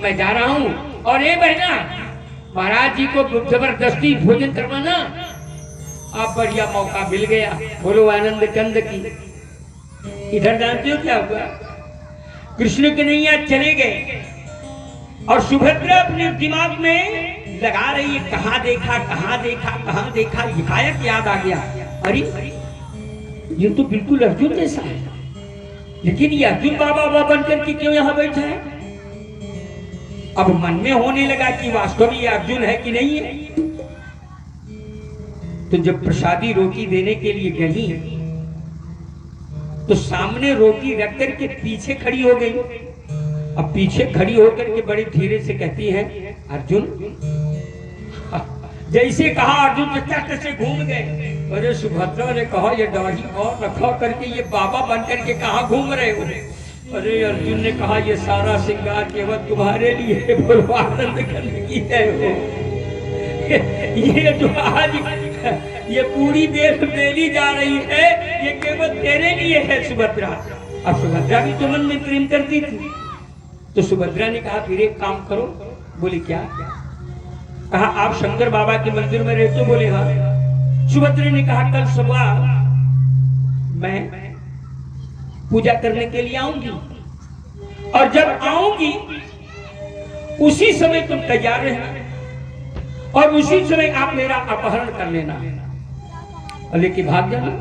अब मैं जा रहा हूँ। और ये बहना, महाराज जी को जबरदस्ती भोजन करवाना। आप बढ़िया मौका मिल गया। बोलो आनंद कंद की। इधर जानते हो क्या हुआ? कृष्ण कन्हैया चले गए और सुभद्रा अपने दिमाग में लगा रही है, कहाँ देखा कहाँ देखा कहाँ देखा। एकाएक याद आ गया, अरे ये तो बिल्कुल अर्जुन जैसा है, लेकिन ये अर्जुन बाबा बनकर के क्यों यहाँ बैठा है? अब मन में होने लगा कि वास्तव में ये अर्जुन है कि नहीं है। तो जब प्रसादी रोटी देने के लिए गई तो सामने रोटी रख करके पीछे खड़ी हो गई। अब पीछे खड़ी होकर के बड़ी धीरे से कहती है, अर्जुन। जैसे कहा अर्जुन तो चट से घूम गए। अरे सुभद्रा ने कहा, ये दाढ़ी और रखा करके ये बाबा बन करके कहाँ घूम रहे हो? अरे अर्जुन ने कहा, ये सारा श्रृंगार केवल तुम्हारे लिए बोलो आनंद करने की है। ये जो आज ये पूरी देश मेरी जा रही है, ये केवल तेरे लिए है सुभद्रा। अब सुभद्रा भी तो मन में प्रेम करती थी। तो सुभद्रा ने कहा, फिर एक काम करो। बोले क्या? कहा, आप शंकर बाबा के मंदिर में रहते हो? बोले हाँ। सुभद्रा ने कहा, कल सुबह मैं पूजा करने के लिए आऊंगी, और जब आऊंगी उसी समय तुम तैयार रहना और उसी समय आप मेरा अपहरण कर लेना, लेकिन भाग जाना।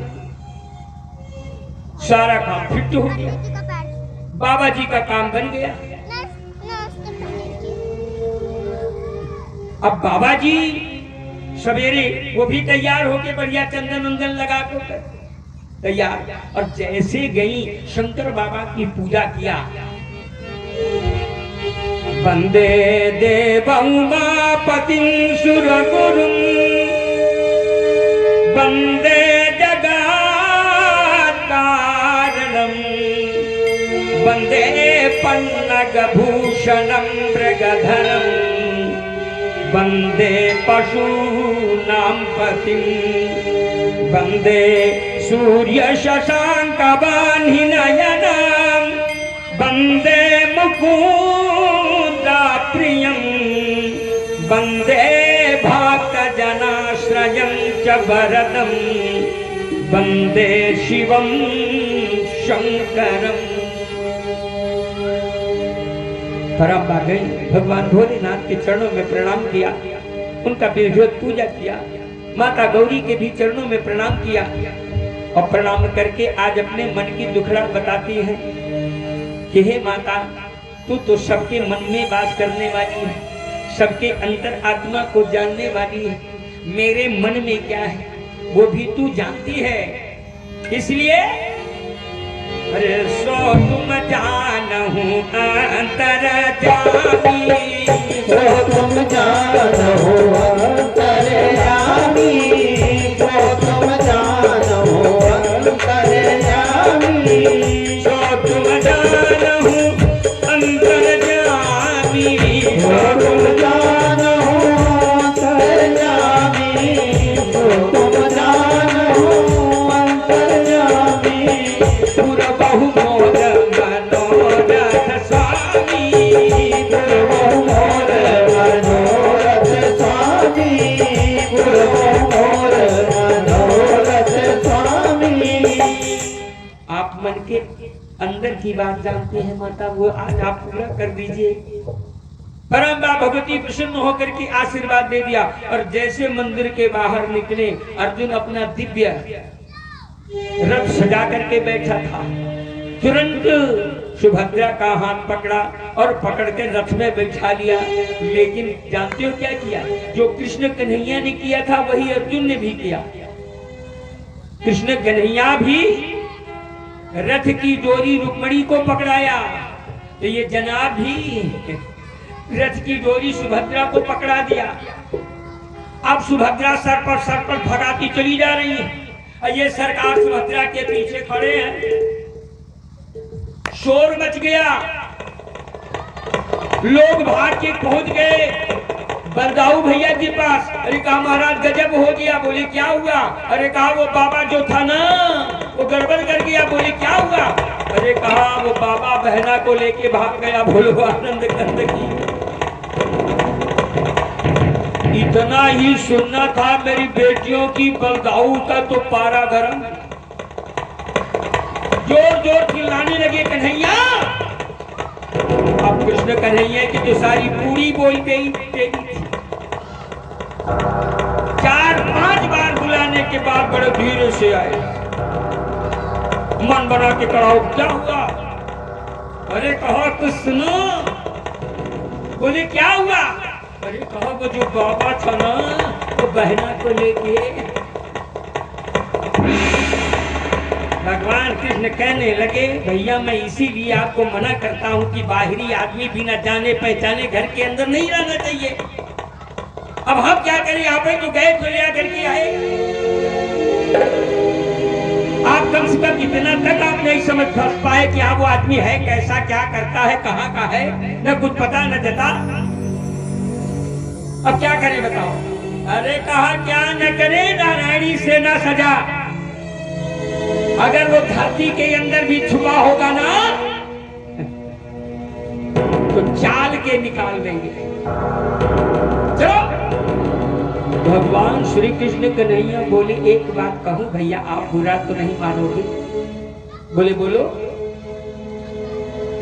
सारा काम फिट हो गया, बाबा जी का काम बन गया। अब बाबा जी सवेरे वो भी तैयार होके बढ़िया चंदन वंदन लगा कर तैयार, और जैसे गई शंकर बाबा की पूजा किया। वंदे देवं उमापतिं सुरगुरुं वंदे जगत्कारणं वंदे पन्नगभूषणं मृगधरं वंदे पशूनां पतिं वंदे सूर्य शशांक नयनं वंदे मुकुंदा प्रियं वंदे भक्त जनाश्रयं च वरदं वंदे शिवं शंकरं। परम गई, भगवान भोलेनाथ के चरणों में प्रणाम किया, उनका विधिवत पूजा किया, माता गौरी के भी चरणों में प्रणाम किया, और प्रणाम करके आज अपने मन की दुखड़ा बताती है कि हे माता, तू तो सबके मन में वास करने वाली है, सबके अंतर आत्मा को जानने वाली है। मेरे मन में क्या है वो भी तू जानती है, इसलिए अरे सो तुम जानहु अंतर जामी, सो तुम जानहु अंतर जामी, सो तुम जानहु अंतर जामी, सो तुम जानहु अंतर जामी, सो तुम जानहु अंतर जामी, सो तुम जानहु अंतर जामी। पुरबहु मोर मनोरथ स्वामी, पुरबहु मोर मनोरथ स्वामी, पुरबहु मोर मनोरथ स्वामी। आप मन के अंदर की बात जानते हैं माता, वो आज आप पूरा कर दीजिए। परम मां भगवती प्रसन्न होकर के आशीर्वाद दे दिया, और जैसे मंदिर के बाहर निकले, अर्जुन अपना दिव्य रथ सजा करके बैठा था। तुरंत सुभद्रा का हाथ पकड़ा और पकड़ के रथ में बैठा लिया। लेकिन जानते हो क्या किया? जो कृष्ण कन्हैया ने किया था वही अर्जुन ने भी किया। कृष्ण कन्हैया भी रथ की डोरी रुक्मणी को पकड़ाया, तो ये जनाब भी रथ की डोरी सुभद्रा को पकड़ा दिया। अब सुभद्रा सर पर भगाती चली जा रही है, और ये सरकार सुभद्रा के पीछे खड़े हैं। शोर मच गया, लोग भाग के पहुंच गए बरदाऊ भैया के पास। अरे कहा महाराज गजब हो गया। बोले क्या हुआ? अरे कहा वो बाबा जो था ना वो गड़बड़ कर गया। बोले क्या हुआ? अरे कहा वो बाबा बहना को लेके भाग गया। बोलो आनंद कंद की। इतना ही सुनना था मेरी बेटियों की बलदाऊ का तो पारा गरम। जोर जोर चिल्लाने लगे कन्हैया। अब कृष्ण कन्हैया की तो सारी पूरी बोल गई। 4-5 बार बुलाने के बाद बड़े धीरे से आए, मन बना के खड़ा हो। क्या हुआ? अरे कहा कुछ सुनो। बोले क्या हुआ? अरे कहा वो जो बाबा था ना, वो बहना को लेके। भगवान कृष्ण कहने लगे भैया मैं इसीलिए आपको मना करता हूं कि बाहरी आदमी बिना जाने पहचाने घर के अंदर नहीं रहना चाहिए। अब हम क्या करें? आप ही तो गए तो लिया करके आए। आप कम से कम इतना तक आप नहीं समझ पाए कि हाँ वो आदमी है कैसा, क्या करता है, कहाँ का है, न कुछ पता न जता। अब क्या करें बताओ? अरे कहा क्या न करे, नारायणी से न सजा। अगर वो धरती के अंदर भी छुपा होगा ना तो चाल के निकाल देंगे। चलो। भगवान श्री कृष्ण कन्हैया बोले एक बात कहूं भैया, आप बुरा तो नहीं मानोगे? बोले बोलो।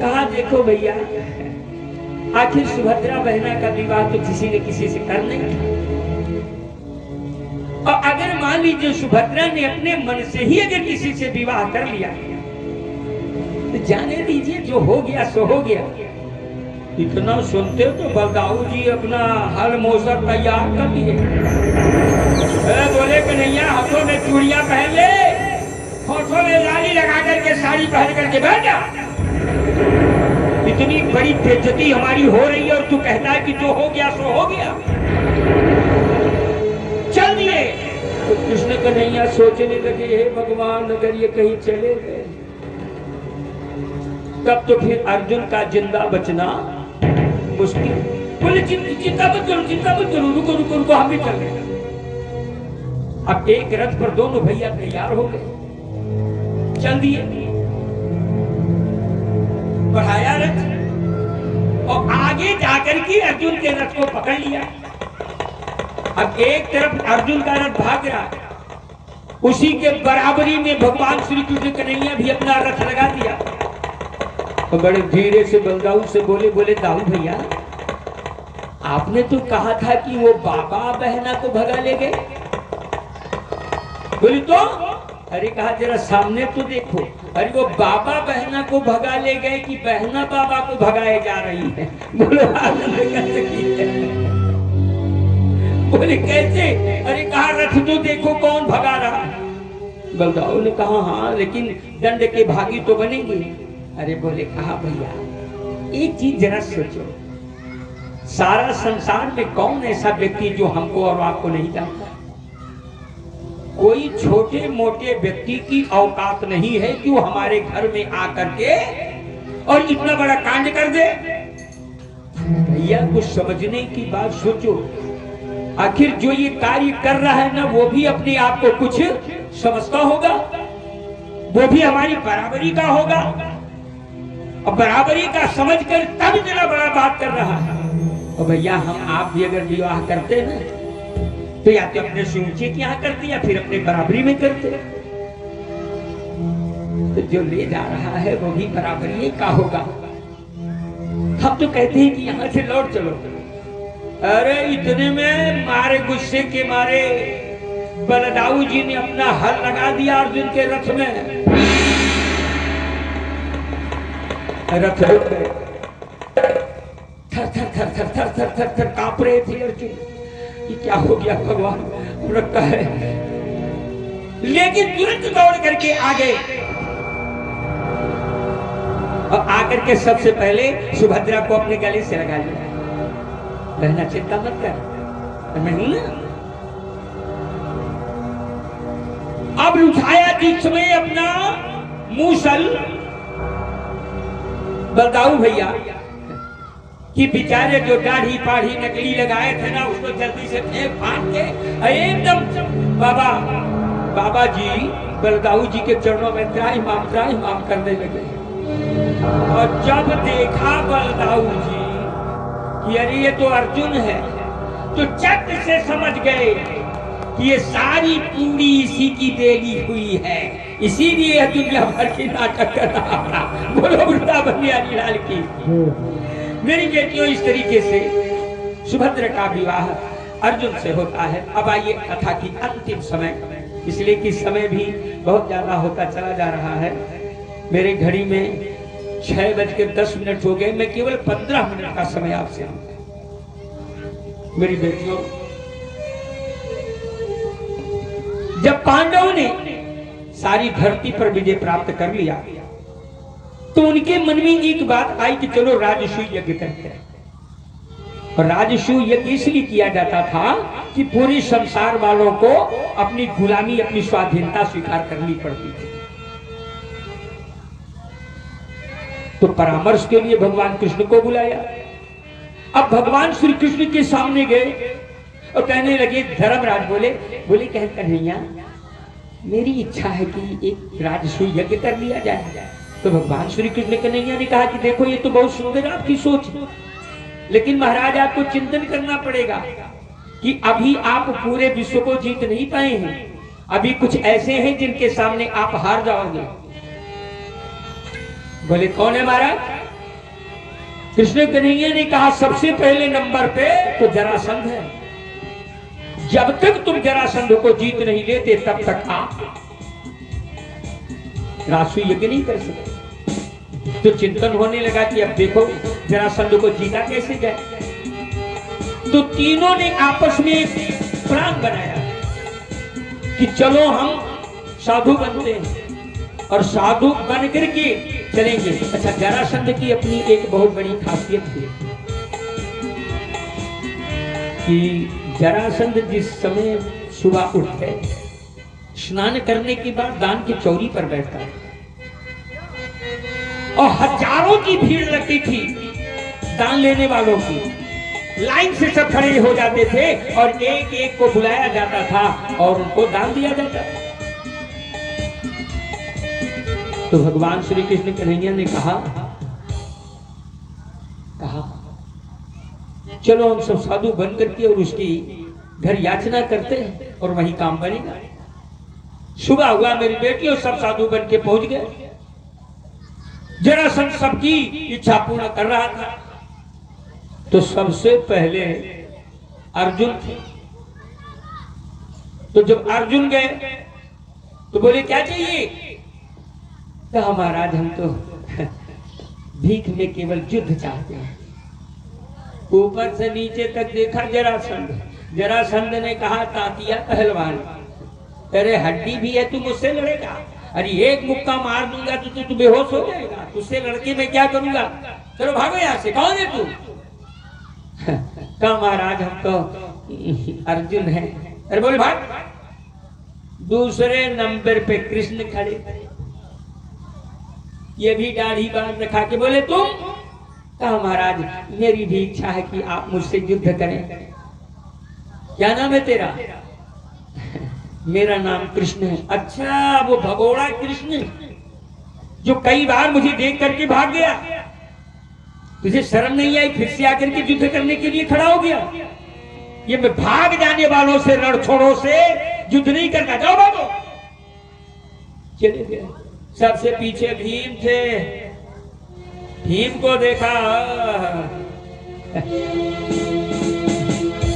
कहा देखो भैया, आखिर सुभद्रा बहना का विवाह तो किसी ने किसी से कर नहीं था। और अगर मान लीजिए सुभद्रा ने अपने मन से ही अगर किसी से विवाह कर लिया तो जाने दीजिए, जो हो गया सो हो गया। इतना सुनते हो तो बलदाऊ जी अपना हल मोसर तैयार कर लिए। बोले कन्हैया हाथों में चूड़ियां पहन ले, होठों में लाली लगा करके साड़ी पहन करके बैठ जा। इतनी बड़ी बेइज्जती हमारी हो रही है और तू कहता है कि जो हो गया सो हो गया। चल दिए। तो कृष्ण कन्हैया सोचने लगे हे भगवान अगर ये कहीं चले गए तब तो फिर अर्जुन का जिंदा बचना मुश्किल। बोले चिंता मत करो, चिंता मत करो, रुको रुको रुको, हम भी चल रहे। अब एक रथ पर दोनों भैया तैयार हो गए, चल दिए, बढ़ाया रथ और आगे जाकर के अर्जुन के रथ को पकड़ लिया। अब एक तरफ अर्जुन का रथ भाग रहा, उसी के बराबरी में भगवान श्री कृष्ण कन्हैया भी अपना रथ लगा दिया। तो बड़े धीरे से बलदाऊ से बोले, बोले दाऊ भैया आपने तो कहा था कि वो बाबा बहना को भगा ले गए। बोली तो? अरे कहा जरा सामने तो देखो। अरे वो बाबा बहना को भगा ले गए कि बहना बाबा को भगाए जा रही है? बोलो बोले कैसे? अरे कहा रथ तो देखो कौन भगा रहा है। बलदाऊ ने कहा हाँ लेकिन दंड के भागी तो बनेंगे। अरे बोले कहा भैया एक चीज जरा सोचो, सारा संसार में कौन ऐसा व्यक्ति जो हमको और आपको नहीं जानता? कोई छोटे मोटे व्यक्ति की औकात नहीं है कि वो हमारे घर में आकर के और इतना बड़ा कांड कर दे। भैया कुछ समझने की बात सोचो, आखिर जो ये कार्य कर रहा है ना वो भी अपने आप को कुछ समझता होगा, वो भी हमारी बराबरी का होगा और बराबरी का समझकर तब इतना बड़ा बात कर रहा है। और भैया हम आप भी अगर विवाह करते ना तो या तो अपने से ऊंचे की यहाँ करते या फिर अपने बराबरी में करते। तो जो ले जा रहा है वो भी बराबरी का होगा। हम तो कहते हैं कि यहाँ से लौट चलो। अरे इतने में मारे गुस्से के मारे बलदाऊ जी ने अपना हल लगा दिया अर्जुन के रथ में। रथ रुक गए, थर थर थर थर थर थर थर थर कांप रहे थे अर्जुन। ये क्या हो गया भगवान, रखता है। लेकिन तुरंत दौड़ करके आ गए और आकर के सबसे पहले सुभद्रा को अपने गले से लगा लिया। बहना चिंता मत कर, मैं हूं ना। अब उठाया बीच में अपना मूसल बलदाऊ भैया कि बेचारे जो दाढ़ी पाढ़ी नकली लगाए थे ना उसको जल्दी से फेंक फाड़ के एकदम बाबा जी बलदाऊ जी के चरणों में त्राहिमाम करने लगे। और जब देखा बलदाऊ जी कि अरे ये तो अर्जुन है, तो चट से समझ गए कि ये सारी पूरी इसी की बेली हुई है, इसीलिए दुनिया भर के नाटक कर रहा था। बोलो वृंदावन बिहारी लाल की। मेरी बेटियों, इस तरीके से सुभद्रा का विवाह अर्जुन से होता है। अब आइए कथा की अंतिम समय, इसलिए कि समय भी बहुत ज्यादा होता चला जा रहा है। मेरे घड़ी में 6:10 हो गए, मैं केवल 15 मिनट का समय आपसे मांगता। मेरी बेटियों, जब पांडवों ने सारी धरती पर विजय प्राप्त कर लिया तो उनके मन में एक बात आई कि चलो राजसूय यज्ञ करते हैं। और राजसूय यज्ञ इसलिए किया जाता था कि पूरे संसार वालों को अपनी गुलामी, अपनी स्वाधीनता स्वीकार करनी पड़ती थी। तो परामर्श के लिए भगवान कृष्ण को बुलाया। अब भगवान श्री कृष्ण के सामने गए और कहने लगे, धर्मराज बोले कह कन्हैया, मेरी इच्छा है कि एक राजसूय यज्ञ कर लिया जाए। तो भगवान श्री कृष्ण कन्हैया ने कहा कि देखो, ये तो बहुत सुंदर आपकी सोच है, लेकिन महाराज आपको चिंतन करना पड़ेगा कि अभी आप पूरे विश्व को जीत नहीं पाए हैं। अभी कुछ ऐसे हैं जिनके सामने आप हार जाओगे। बोले कौन है महाराज? कृष्ण कन्हैया ने कहा, सबसे पहले नंबर पे तो जरासंध है। जब तक तुम जरासंध को जीत नहीं लेते तब तक आप राजसूय यज्ञ नहीं कर सकते। तो चिंतन होने लगा कि अब देखो जरासंध को जीता कैसे जाए। तो तीनों ने आपस में प्लान बनाया कि चलो हम साधु बनते हैं और साधु बन करके चलेंगे। अच्छा, जरासंध की अपनी एक बहुत बड़ी खासियत थी कि जरासंध जिस समय सुबह उठते, स्नान करने के बाद दान की चौरी पर बैठता और हजारों की भीड़ लगती थी दान लेने वालों की। लाइन से सब खड़े हो जाते थे और एक एक को बुलाया जाता था और उनको दान दिया जाता था। तो भगवान श्री कृष्ण कन्हैया ने कहा चलो हम सब साधु बन करके और उसकी घर याचना करते हैं और वही काम बनेगा। सुबह हुआ, मेरी बेटियों सब साधु बन के पहुंच गए। जरासंध सबकी इच्छा पूर्ण कर रहा था। तो सबसे पहले अर्जुन थे। तो जब अर्जुन गए तो बोले क्या चाहिए? कहा महाराज हम तो भीख में केवल युद्ध चाहते हैं। ऊपर से नीचे तक देखा जरासंध। जरासंध ने कहा, तातिया पहलवान, तेरे हड्डी भी है, तू मुझसे लड़ेगा? अरे एक मुक्का मार दूंगा तो तू बेहोश हो जाएगा। तुझसे लड़के मैं क्या करूंगा? चलो भागो यहाँ से। कौन है तू? कहा महाराज हम तो अर्जुन है। अरे बोले भाग। दूसरे नंबर पे कृष्ण खड़े, ये भी दाढ़ी बांध रखा के बोले तुम? कहा महाराज मेरी भी इच्छा है कि आप मुझसे युद्ध करें। क्या नाम है तेरा? मेरा नाम कृष्ण है। अच्छा, वो भगोड़ा कृष्ण जो कई बार मुझे देख करके भाग गया, तुझे शर्म नहीं आई? फिर से आकर के युद्ध करने के लिए खड़ा हो गया। ये मैं भाग जाने वालों से, रणछोड़ों से युद्ध नहीं करना। जाओ भागो। चले गए। सबसे पीछे भीम थे। भीम को देखा,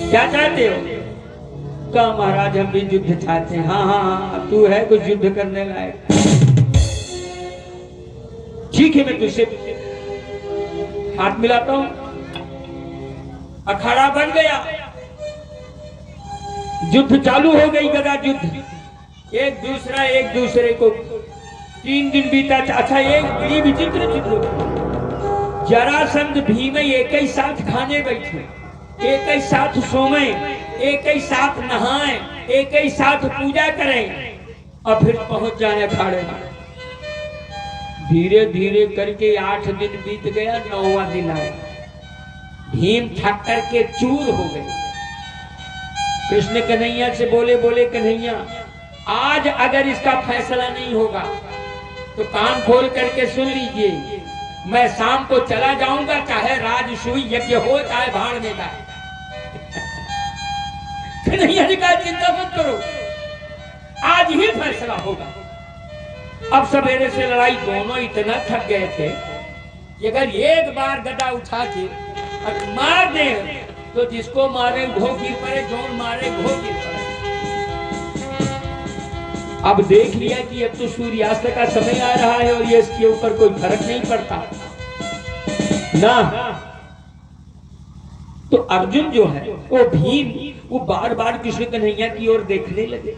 क्या चाहते हो? कहा महाराज हम भी युद्ध चाहते हैं। हाँ हाँ, तू है कुछ युद्ध करने लायक। ठीक है, मैं तुझसे हाथ मिलाता हूं। अखाड़ा बन गया, युद्ध चालू हो गई, गदा युद्ध। एक दूसरे को 3 दिन बीता। अच्छा, एक बड़ी विचित्र चित्र। जरासंध भीम एक ही साथ खाने बैठे, एक ही साथ सोए, एक ही साथ नहाए, एक ही साथ पूजा करें और फिर पहुंच जाए अखाड़े में। धीरे धीरे करके 8 दिन बीत गया, 9वां दिन आया। भीम थक करके चूर हो गए। कृष्ण कन्हैया से बोले कन्हैया आज अगर इसका फैसला नहीं होगा तो कान खोल करके सुन लीजिए, मैं शाम को चला जाऊंगा, चाहे राजसूय यज्ञ हो चाहे भाड़ में जाए। कन्हैया ने कहा चिंता मत करो, आज ही फैसला होगा। अब सवेरे से लड़ाई, दोनों इतना थक गए थे कि अगर एक बार गदा उठा के और मार दे तो जिसको मारे घो गिर पड़े, जो मारे घो गिर पड़े। अब देख लिया कि अब तो सूर्यास्त का समय आ रहा है और ये इसके ऊपर कोई फर्क नहीं पड़ता ना। तो अर्जुन जो है वो भीम, वो बार बार कृष्ण कन्हैया की ओर देखने लगे।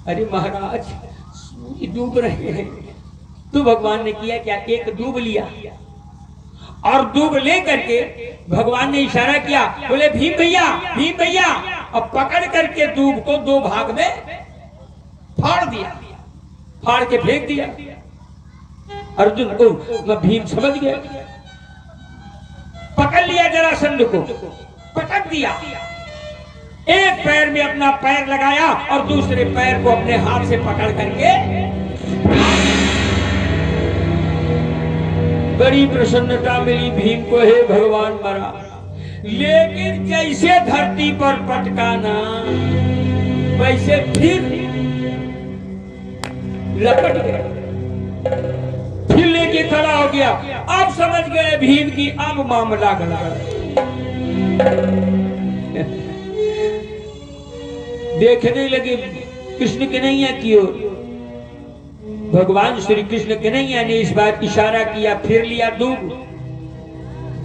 अरे महाराज सूर्य डूब रहे हैं। तो भगवान ने किया क्या, एक डूब लिया और डूब ले करके भगवान ने इशारा किया, बोले भीम भैया, भीम भैया। अब पकड़ करके दूब को दो भाग में फाड़ दिया, फाड़ के फेंक दिया। अर्जुन को भीम समझ गया, पकड़ लिया जरासंध को, पटक दिया। एक पैर में अपना पैर लगाया और दूसरे पैर को अपने हाथ से पकड़ करके बड़ी प्रसन्नता मिली भीम को, हे भगवान मरा। लेकिन जैसे धरती पर पटकाना वैसे फिर लपट गया, फिर लेके खड़ा हो गया। अब समझ गए भीम की अब मामला गड़ा। देखने लगे कृष्ण कन्हैया की ओर। भगवान श्री कृष्ण कन्हैया ने इस बार इशारा किया, फिर लिया दूब,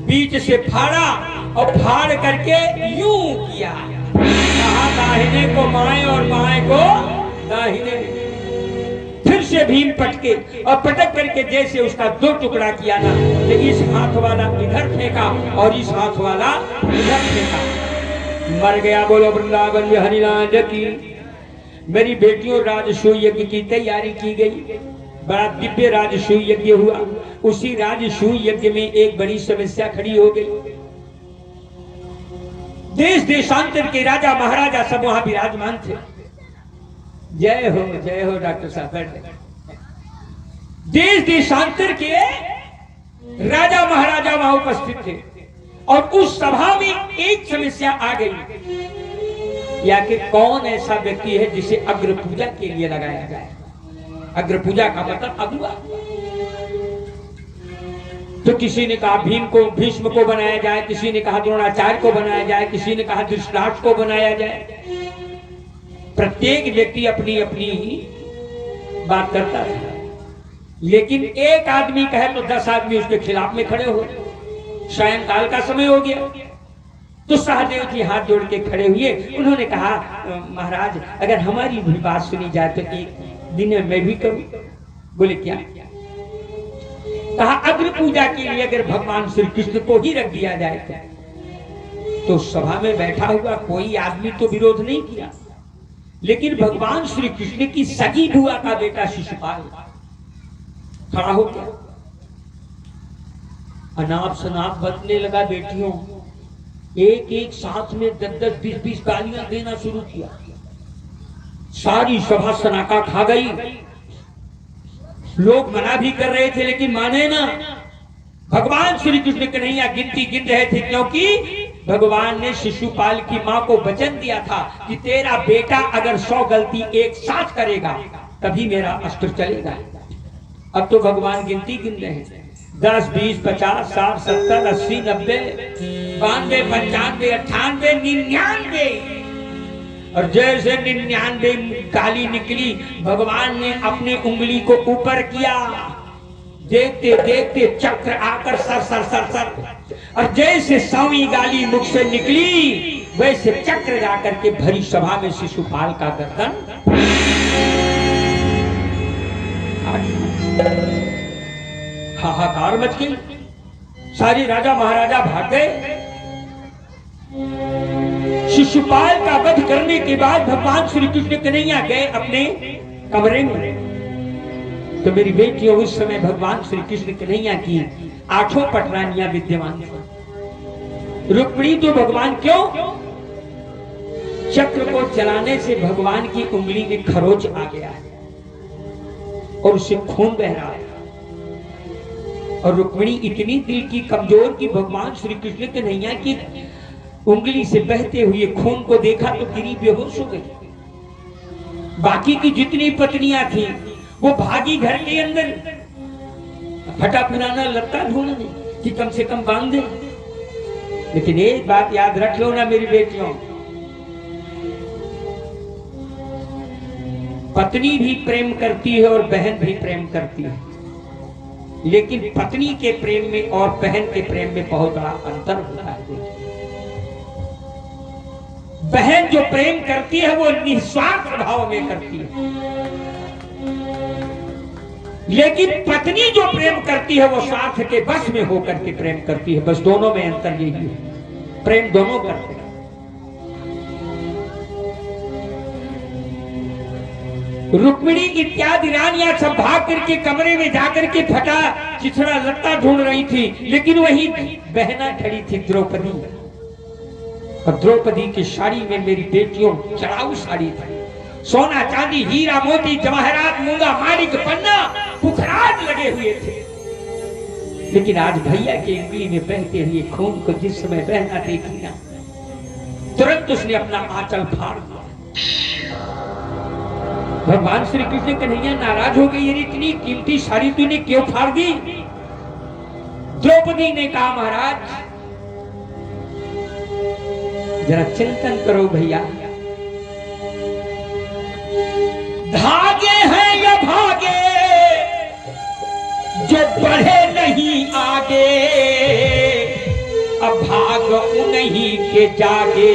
बीच से फाड़ा और फाड़ करके यूं किया, कहा दाहिने को बाएं और बाएं को दाहिने। फिर से भीम पटके और पटक करके जैसे उसका दो टुकड़ा किया ना, तो इस हाथ वाला इधर फेंका और इस हाथ वाला इधर फेंका, मर गया। बोलो वृंदावन बिहारी लाल की। मेरी बेटियों, राजसूय यज्ञ की तैयारी की गई, बड़ा दिव्य राजसूय यज्ञ हुआ। उसी राजसूय यज्ञ में एक बड़ी समस्या खड़ी हो गई। देश देशांतर के राजा महाराजा सब वहां विराजमान थे। जय हो डॉक्टर साहब। देश देशांतर के राजा महाराजा वहां उपस्थित थे और उस सभा में एक समस्या आ गई, या कि कौन ऐसा व्यक्ति है जिसे अग्र पूजा के लिए लगाया जाए। अग्र पूजा का मतलब अगुआ। तो किसी ने कहा भीम को, भीष्म को बनाया जाए, किसी ने कहा द्रोणाचार्य को बनाया जाए, किसी ने कहा धृतराष्ट्र को बनाया जाए। प्रत्येक व्यक्ति अपनी अपनी बात करता था, लेकिन एक आदमी कहे तो 10 आदमी उसके खिलाफ में खड़े हो। सायंकाल का समय हो गया तो सहदेव जी हाथ जोड़ के खड़े हुए। उन्होंने कहा महाराज, अगर हमारी भी बात सुनी जाए तो एक दिन में मैं भी करूं। बोले क्या? कहा अग्र पूजा के लिए अगर भगवान श्री कृष्ण को ही रख दिया जाए तो सभा में बैठा हुआ कोई आदमी तो विरोध नहीं किया, लेकिन भगवान श्री कृष्ण की सगी बुआ का बेटा शिशुपाल खड़ा हो गया, अनाप शनाप बदलने लगा। बेटियों, एक एक साथ में 10-10, 20-20 गालियां देना शुरू किया। सारी सभा सनाका खा गई। लोग मना भी कर रहे थे लेकिन माने ना। भगवान श्री कृष्ण कन्हैया गिनती गिन रहे थे, क्योंकि भगवान ने शिशुपाल की मां को वचन दिया था कि तेरा बेटा अगर 100 गलती एक साथ करेगा तभी मेरा अस्त्र चलेगा। अब तो भगवान गिनती गिन रहे हैं, 10, 20, 50, 60, 70, 80, 90, 92, 95, 98, 99। और जैसे 99 गाली निकली, भगवान ने अपनी उंगली को ऊपर किया। देखते देखते चक्र आकर सर सर सर सर, और जैसे 100वीं गाली मुख से निकली वैसे चक्र जाकर के भरी सभा में शिशुपाल का गर्दन। हाहाकार मच गई, सारे राजा महाराजा भाग गए। शिशुपाल का वध करने के बाद भगवान श्री कृष्ण कन्हैया गए अपने कमरे में। तो मेरी बेटियों, उस समय भगवान श्री कृष्ण कन्हैया की 8 पटरानियां विद्यमान थी। रुक्मिणी तो भगवान क्यों? चक्र को चलाने से भगवान की उंगली में खरोच आ गया और उससे खून बह रहा है। और रुक्मिणी इतनी दिल की कमजोर कि भगवान श्री कृष्ण के नैया की उंगली से बहते हुए खून को देखा तो गिरी बेहोश हो गई। बाकी की जितनी पत्नियां थी वो भागी घर के अंदर, फटा पुराना लत्ता ढूंढने कि कम से कम बांध दे। लेकिन एक बात याद रख लो ना मेरी बेटियों, पत्नी भी प्रेम करती है और बहन भी प्रेम करती है, लेकिन पत्नी के प्रेम में और बहन के प्रेम में बहुत बड़ा अंतर होता है। बहन जो प्रेम करती है वो निस्वार्थ भाव में करती है, लेकिन पत्नी जो प्रेम करती है वो स्वार्थ के वश में होकर के प्रेम करती है। बस दोनों में अंतर यही है, प्रेम दोनों करते हैं। रुक्मिणी इत्यादि रानियां सब भाग करके कमरे में जाकर के फटा चिथड़ा लत्ता ढूंढ रही थी, लेकिन वही बहना खड़ी थी द्रौपदी। और द्रौपदी की साड़ी में मेरी बेटियों चढ़ाऊ साड़ी थी, सोना चांदी हीरा मोती जवाहरात मूंगा माणिक पन्ना पुखराज लगे हुए थे। लेकिन आज भैया की उंगली में बहते हुए खून को जिस समय बहना देखी ना, तुरंत उसने अपना आंचल फाड़ दिया। भगवान श्री कृष्ण कन्हैया नाराज हो गई, इतनी कीमती साड़ी तूने क्यों फाड़ दी? द्रौपदी ने कहा महाराज जरा चिंतन करो भैया, धागे हैं या भागे जो बढ़े नहीं आगे, अब भाग उन्हीं के जागे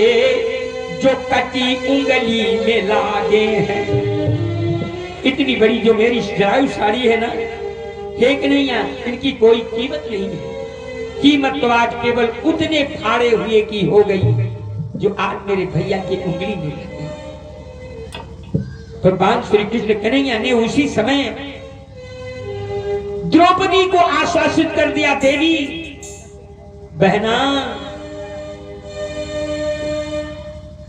जो कटी उंगली में लागे हैं। इतनी बड़ी जो मेरी जरायु साड़ी है ना, ठीक नहीं है, इनकी कोई कीमत नहीं है। कीमत तो आज केवल उतने फाड़े हुए की हो गई जो आज मेरे भैया की उंगली में लगी। भगवान श्री कृष्ण कन्हैया ने उसी समय द्रौपदी को आश्वासित कर दिया, देवी बहना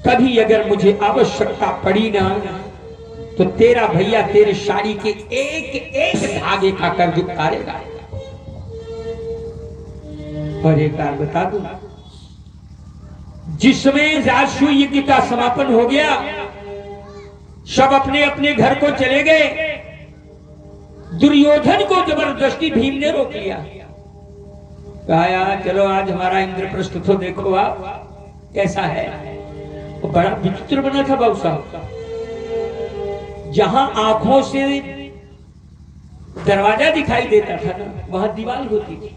कभी अगर मुझे आवश्यकता पड़ी ना तो तेरा भैया तेरे साड़ी के एक एक धागे का कर्ज उतारेगा। और एक बार बता दूं, जिसमें राजसूय यज्ञ का समापन हो गया, सब अपने अपने घर को चले गए, दुर्योधन को जबरदस्ती भीम ने रोक लिया। कहा यार चलो आज हमारा इंद्रप्रस्थ तो देखो आप कैसा है। वो बड़ा विचित्र बना था बाबू साहब, जहां आंखों से दरवाजा दिखाई देता था ना वहां दीवार होती थी,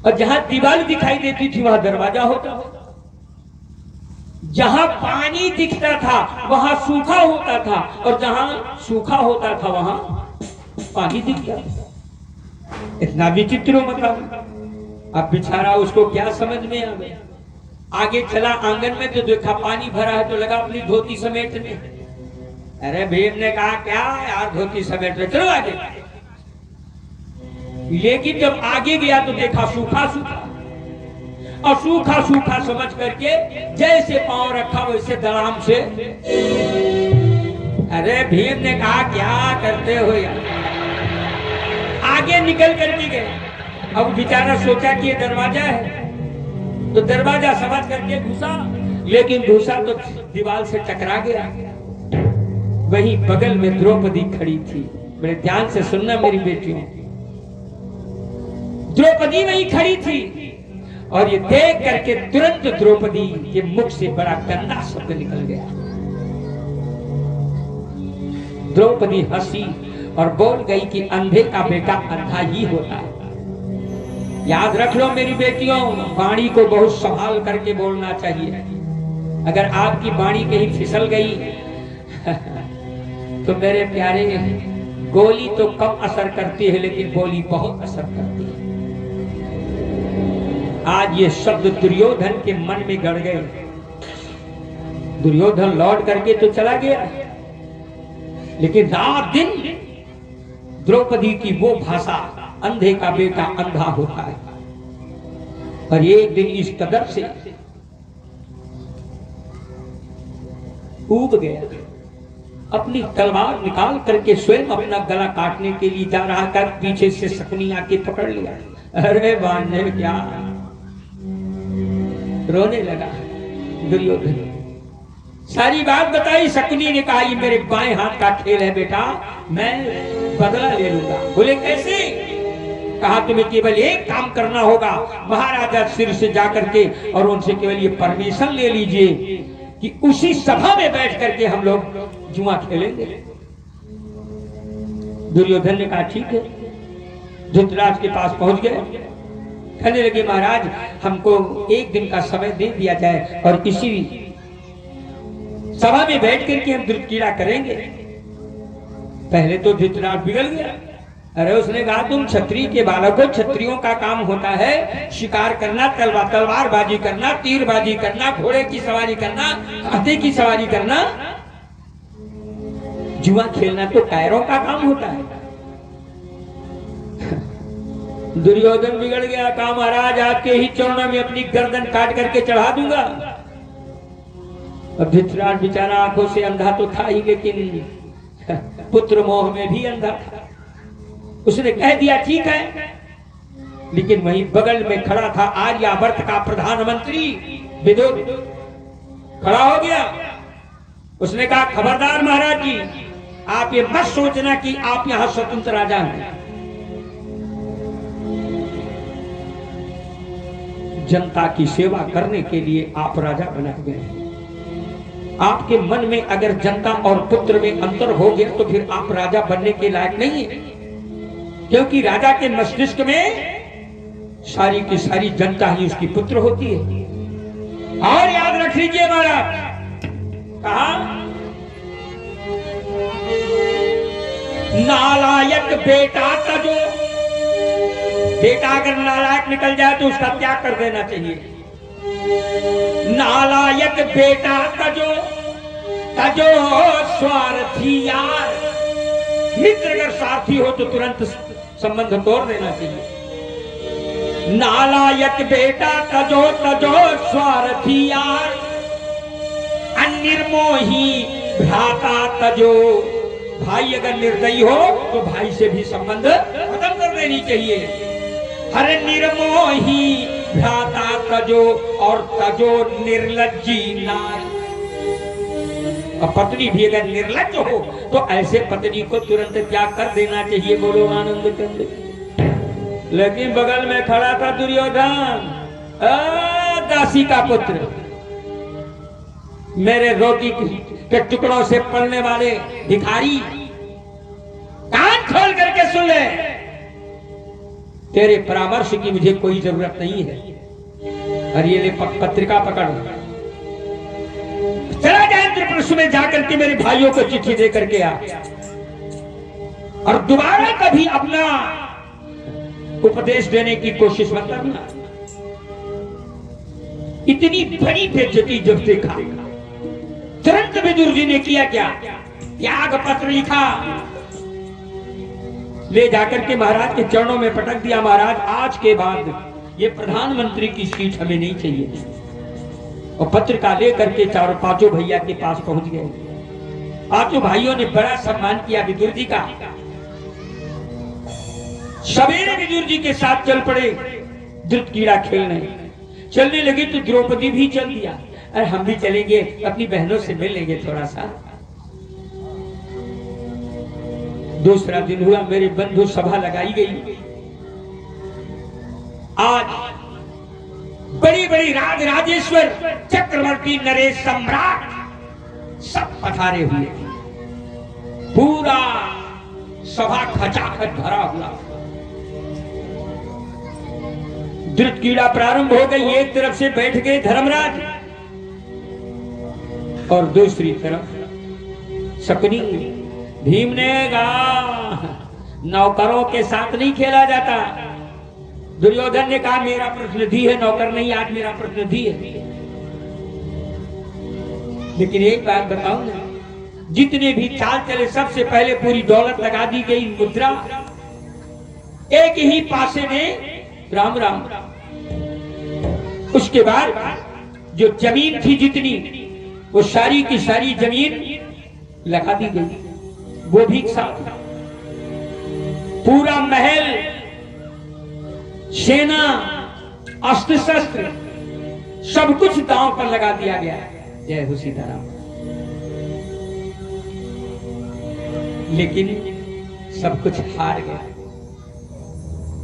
और जहां दीवार दिखाई देती थी वहां दरवाजा होता था। जहां पानी दिखता था वहां सूखा होता था, और जहां सूखा होता था वहां पानी दिखता था। इतना विचित्र मतलब। अब बेचारा उसको क्या समझ में आ गया। आगे चला आंगन में तो देखा पानी भरा है, तो लगा अपनी धोती समेटने। अरे भीम ने कहा क्या यार धोती समेट रहे, चलो आगे। लेकिन जब आगे गया तो देखा सूखा सूखा, और सूखा सूखा समझ करके जैसे पांव रखा वैसे दराम से। अरे भीम ने कहा क्या करते हो यार, आगे निकल करके गए। अब बेचारा सोचा कि ये दरवाजा है, तो दरवाजा समझ करके घुसा, लेकिन घुसा तो दीवार से टकरा गया। वहीं बगल में द्रौपदी खड़ी थी। बड़े ध्यान से सुनना मेरी बेटियों, द्रौपदी वहीं खड़ी थी, और ये देख करके तुरंत द्रौपदी के मुख से बड़ा गंदा शब्द निकल गया। द्रौपदी हंसी और बोल गई कि अंधे का बेटा अंधा ही होता है। याद रख लो मेरी बेटियों, वाणी को बहुत संभाल करके बोलना चाहिए। अगर आपकी वाणी कहीं फिसल गई तो मेरे प्यारे, गोली तो कम असर करती है लेकिन बोली बहुत असर करती है। आज ये शब्द दुर्योधन के मन में गड़ गए। दुर्योधन लौट करके तो चला गया, लेकिन रात दिन द्रौपदी की वो भाषा, अंधे का बेटा अंधा होता है। और एक दिन इस कदर से ऊब गया अपनी तलवार निकाल करके स्वयं अपना गला काटने के लिए जा रहा था, पीछे से शकुनी आके पकड़ लिया। अरे बांधे क्या, रोने लगा दुर्योधन। सारी बात बताई। शकुनी ने कहा ये मेरे बाएं हाथ का खेल है बेटा, मैं बदला ले लूंगा। बोले कैसे? कहा तुम्हें केवल एक काम करना होगा, महाराजा सिर से जाकर के और उनसे केवल ये परमिशन ले लीजिए कि उसी सभा में बैठ करके हम लोग जुआ खेलेंगे। दुर्योधन ने कहा ठीक है। धृतराज के पास पहुंच गए, कहने लगे महाराज हमको एक दिन का समय दे दिया जाए और इसी सभा में बैठ करके हम धृतक्रीड़ा करेंगे। पहले तो धृतराज बिगड़ गया। अरे उसने कहा तुम क्षत्रिय के बालक हो, क्षत्रियों का काम होता है शिकार करना, तलवारबाजी करना, तीरबाजी करना, घोड़े की सवारी करना, हाथी की सवारी करना। जुआ खेलना तो कायरों का काम होता है। दुर्योधन बिगड़ गया, कहा महाराज आपके ही चरणों में अपनी गर्दन काट करके चढ़ा दूंगा। अब धृतराज बेचारा आंखों से अंधा तो था ही, लेकिन पुत्र मोह में भी अंधा था। उसने कह दिया ठीक है, लेकिन वहीं बगल में खड़ा था आर्यावर्त का प्रधानमंत्री विदुर, खड़ा हो गया। उसने कहा खबरदार महाराज जी, आप ये मत सोचना कि आप यहां स्वतंत्र राजा हैं। जनता की सेवा करने के लिए आप राजा बनाए गए हैं। आपके मन में अगर जनता और पुत्र में अंतर हो गया तो फिर आप राजा बनने के लायक नहीं है, क्योंकि राजा के मस्तिष्क में सारी की सारी जनता ही उसकी पुत्र होती है। और याद रख लीजिए महाराज, कहा नालायक बेटा तजो, बेटा अगर नालायक निकल जाए तो उसका त्याग कर देना चाहिए। नालायक बेटा तजो, तजो स्वार्थी यार। मित्र अगर स्वार्थी हो तो तुरंत संबंध तोड़ देना चाहिए। नालायक बेटा तजो, तजो स्वार्थी यार। अनिर्मोही भ्राता तजो, भाई अगर निर्दयी हो तो भाई से भी संबंध खत्म कर देनी चाहिए। हर निर्मोही भ्राता तजो, और तजो निर्लज्जी नारी। और पत्नी भी अगर निर्लज्ज हो तो ऐसे पत्नी को तुरंत त्याग कर देना चाहिए। बोलो आनंद चंद्र। लेकिन बगल में खड़ा था दुर्योधन, दासी का पुत्र, मेरे रोटी के टुकड़ों से पड़ने वाले भिखारी, कान खोल करके सुन ले, तेरे परामर्श की मुझे कोई जरूरत नहीं है। और ये ले पत्रिका पकड़, चला जाए त्रिपुरुष में जाकर के मेरे भाइयों को चिट्ठी दे करके आ, और दोबारा कभी अपना उपदेश देने की कोशिश मत करना। इतनी बड़ी बेइज्जती जब देखा, तुरंत विदुर जी ने किया क्या, त्याग पत्र लिखा, ले जाकर के महाराज के चरणों में पटक दिया। महाराज आज के बाद ये प्रधानमंत्री की सीट हमें नहीं चाहिए। और पत्रिका लेकर के चारों पांचों भैया के पास पहुंच गए। पांचों भाइयों ने बड़ा सम्मान किया विदुर जी का। सवेरे विदुर जी के साथ चल पड़े धृतक्रीड़ा खेलने। चलने लगे तो द्रौपदी भी चल दिया, अरे हम भी चलेंगे, अपनी बहनों से मिल लेंगे थोड़ा सा। दूसरा दिन हुआ, मेरे बंधु सभा लगाई गई। आज बड़ी बड़ी राज राजेश्वर चक्रवर्ती नरेश सम्राट सब पधारे हुए, पूरा सभा खचाखच भरा हुआ। धृतक्रीड़ा प्रारंभ हो गई। एक तरफ से बैठ गए धर्मराज और दूसरी तरफ शकुनी। भीम ने कहा नौकरों के साथ नहीं खेला जाता। दुर्योधन ने कहा मेरा प्रतिनिधि है, नौकर नहीं, आज मेरा प्रतिनिधि है। लेकिन एक बात बताऊं ना, जितने भी चाल चले सबसे पहले पूरी दौलत लगा दी गई, मुद्रा एक ही पासे में राम राम। उसके बाद जो जमीन थी जितनी, वो सारी की सारी जमीन लगा दी गई, वो भी साथ। पूरा महल, सेना, अस्त्र शस्त्र सब कुछ दांव पर लगा दिया गया। जय हो सीताराम। लेकिन सब कुछ हार गया।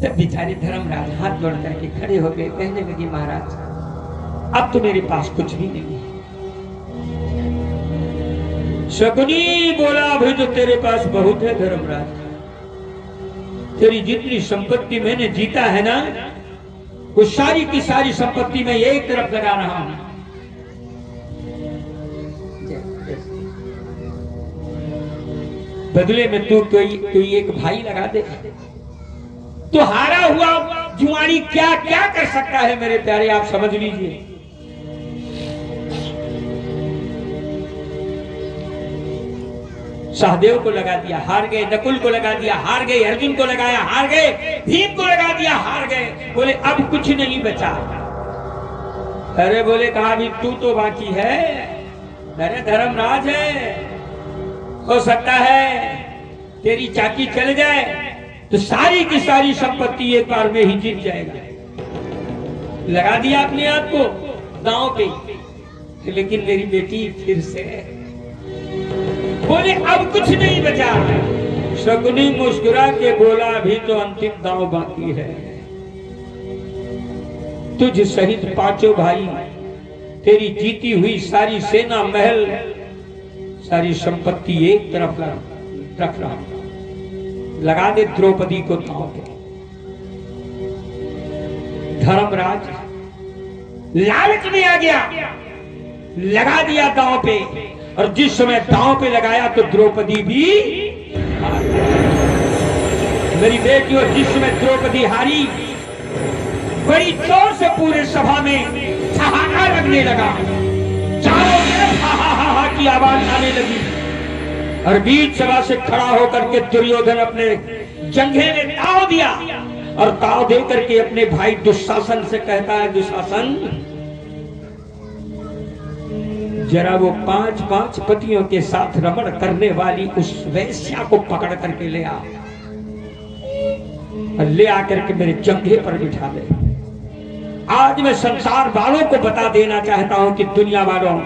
तब बेचारे धर्मराज हाथ जोड़ करके खड़े हो गए, कहने लगे महाराज अब तो मेरे पास कुछ भी नहीं है। शकुनी बोला अभी तो तेरे पास बहुत है धर्मराज, तेरी जितनी संपत्ति मैंने जीता है ना, वो सारी की सारी संपत्ति मैं एक तरफ लगा रहा हूं। बदले में तू कोई एक भाई लगा दे। तो हारा हुआ जुआरी क्या क्या कर सकता है मेरे प्यारे, आप समझ लीजिए। सहदेव को लगा दिया, हार गए। नकुल को लगा दिया, हार गए। अर्जुन को लगाया, हार गए। भीम को लगा दिया, हार गए। बोले अब कुछ नहीं बचा। अरे बोले कहा भी तू तो बाकी है। अरे धर्मराज है, हो सकता है तेरी चाकी चल जाए तो सारी की सारी संपत्ति एक बार में ही जीत जाएगा। लगा दिया अपने आप को दांव पे। लेकिन मेरी बेटी फिर से बोले अब कुछ नहीं बचा। शकुनी मुस्कुरा के बोला अभी तो अंतिम दांव बाकी है। तुझ सहित पांचों भाई, तेरी जीती हुई सारी सेना, महल, सारी संपत्ति एक तरफ रख रहा, लगा दे द्रौपदी को दांव पे। धर्मराज लालच में आ गया, लगा दिया दांव पे। और जिस समय दांव पे लगाया तो द्रौपदी भी मेरी बेटियों, जिस समय द्रौपदी हारी, बड़ी जोर से पूरे सभा में ठहाका लगने लगा। चारों तरफ हा हा हा हा की आवाज आने लगी। और बीच सभा से खड़ा होकर के दुर्योधन अपने जंघे में ताव दिया और ताव दे करके अपने भाई दुशासन से कहता है, दुशासन जरा वो 5-5 पतियों के साथ रमण करने वाली उस वैश्या को पकड़ करके ले आ, और ले आकर के मेरे जंघे पर बिठा दे। आज मैं संसार वालों को बता देना चाहता हूं कि दुनिया वालों,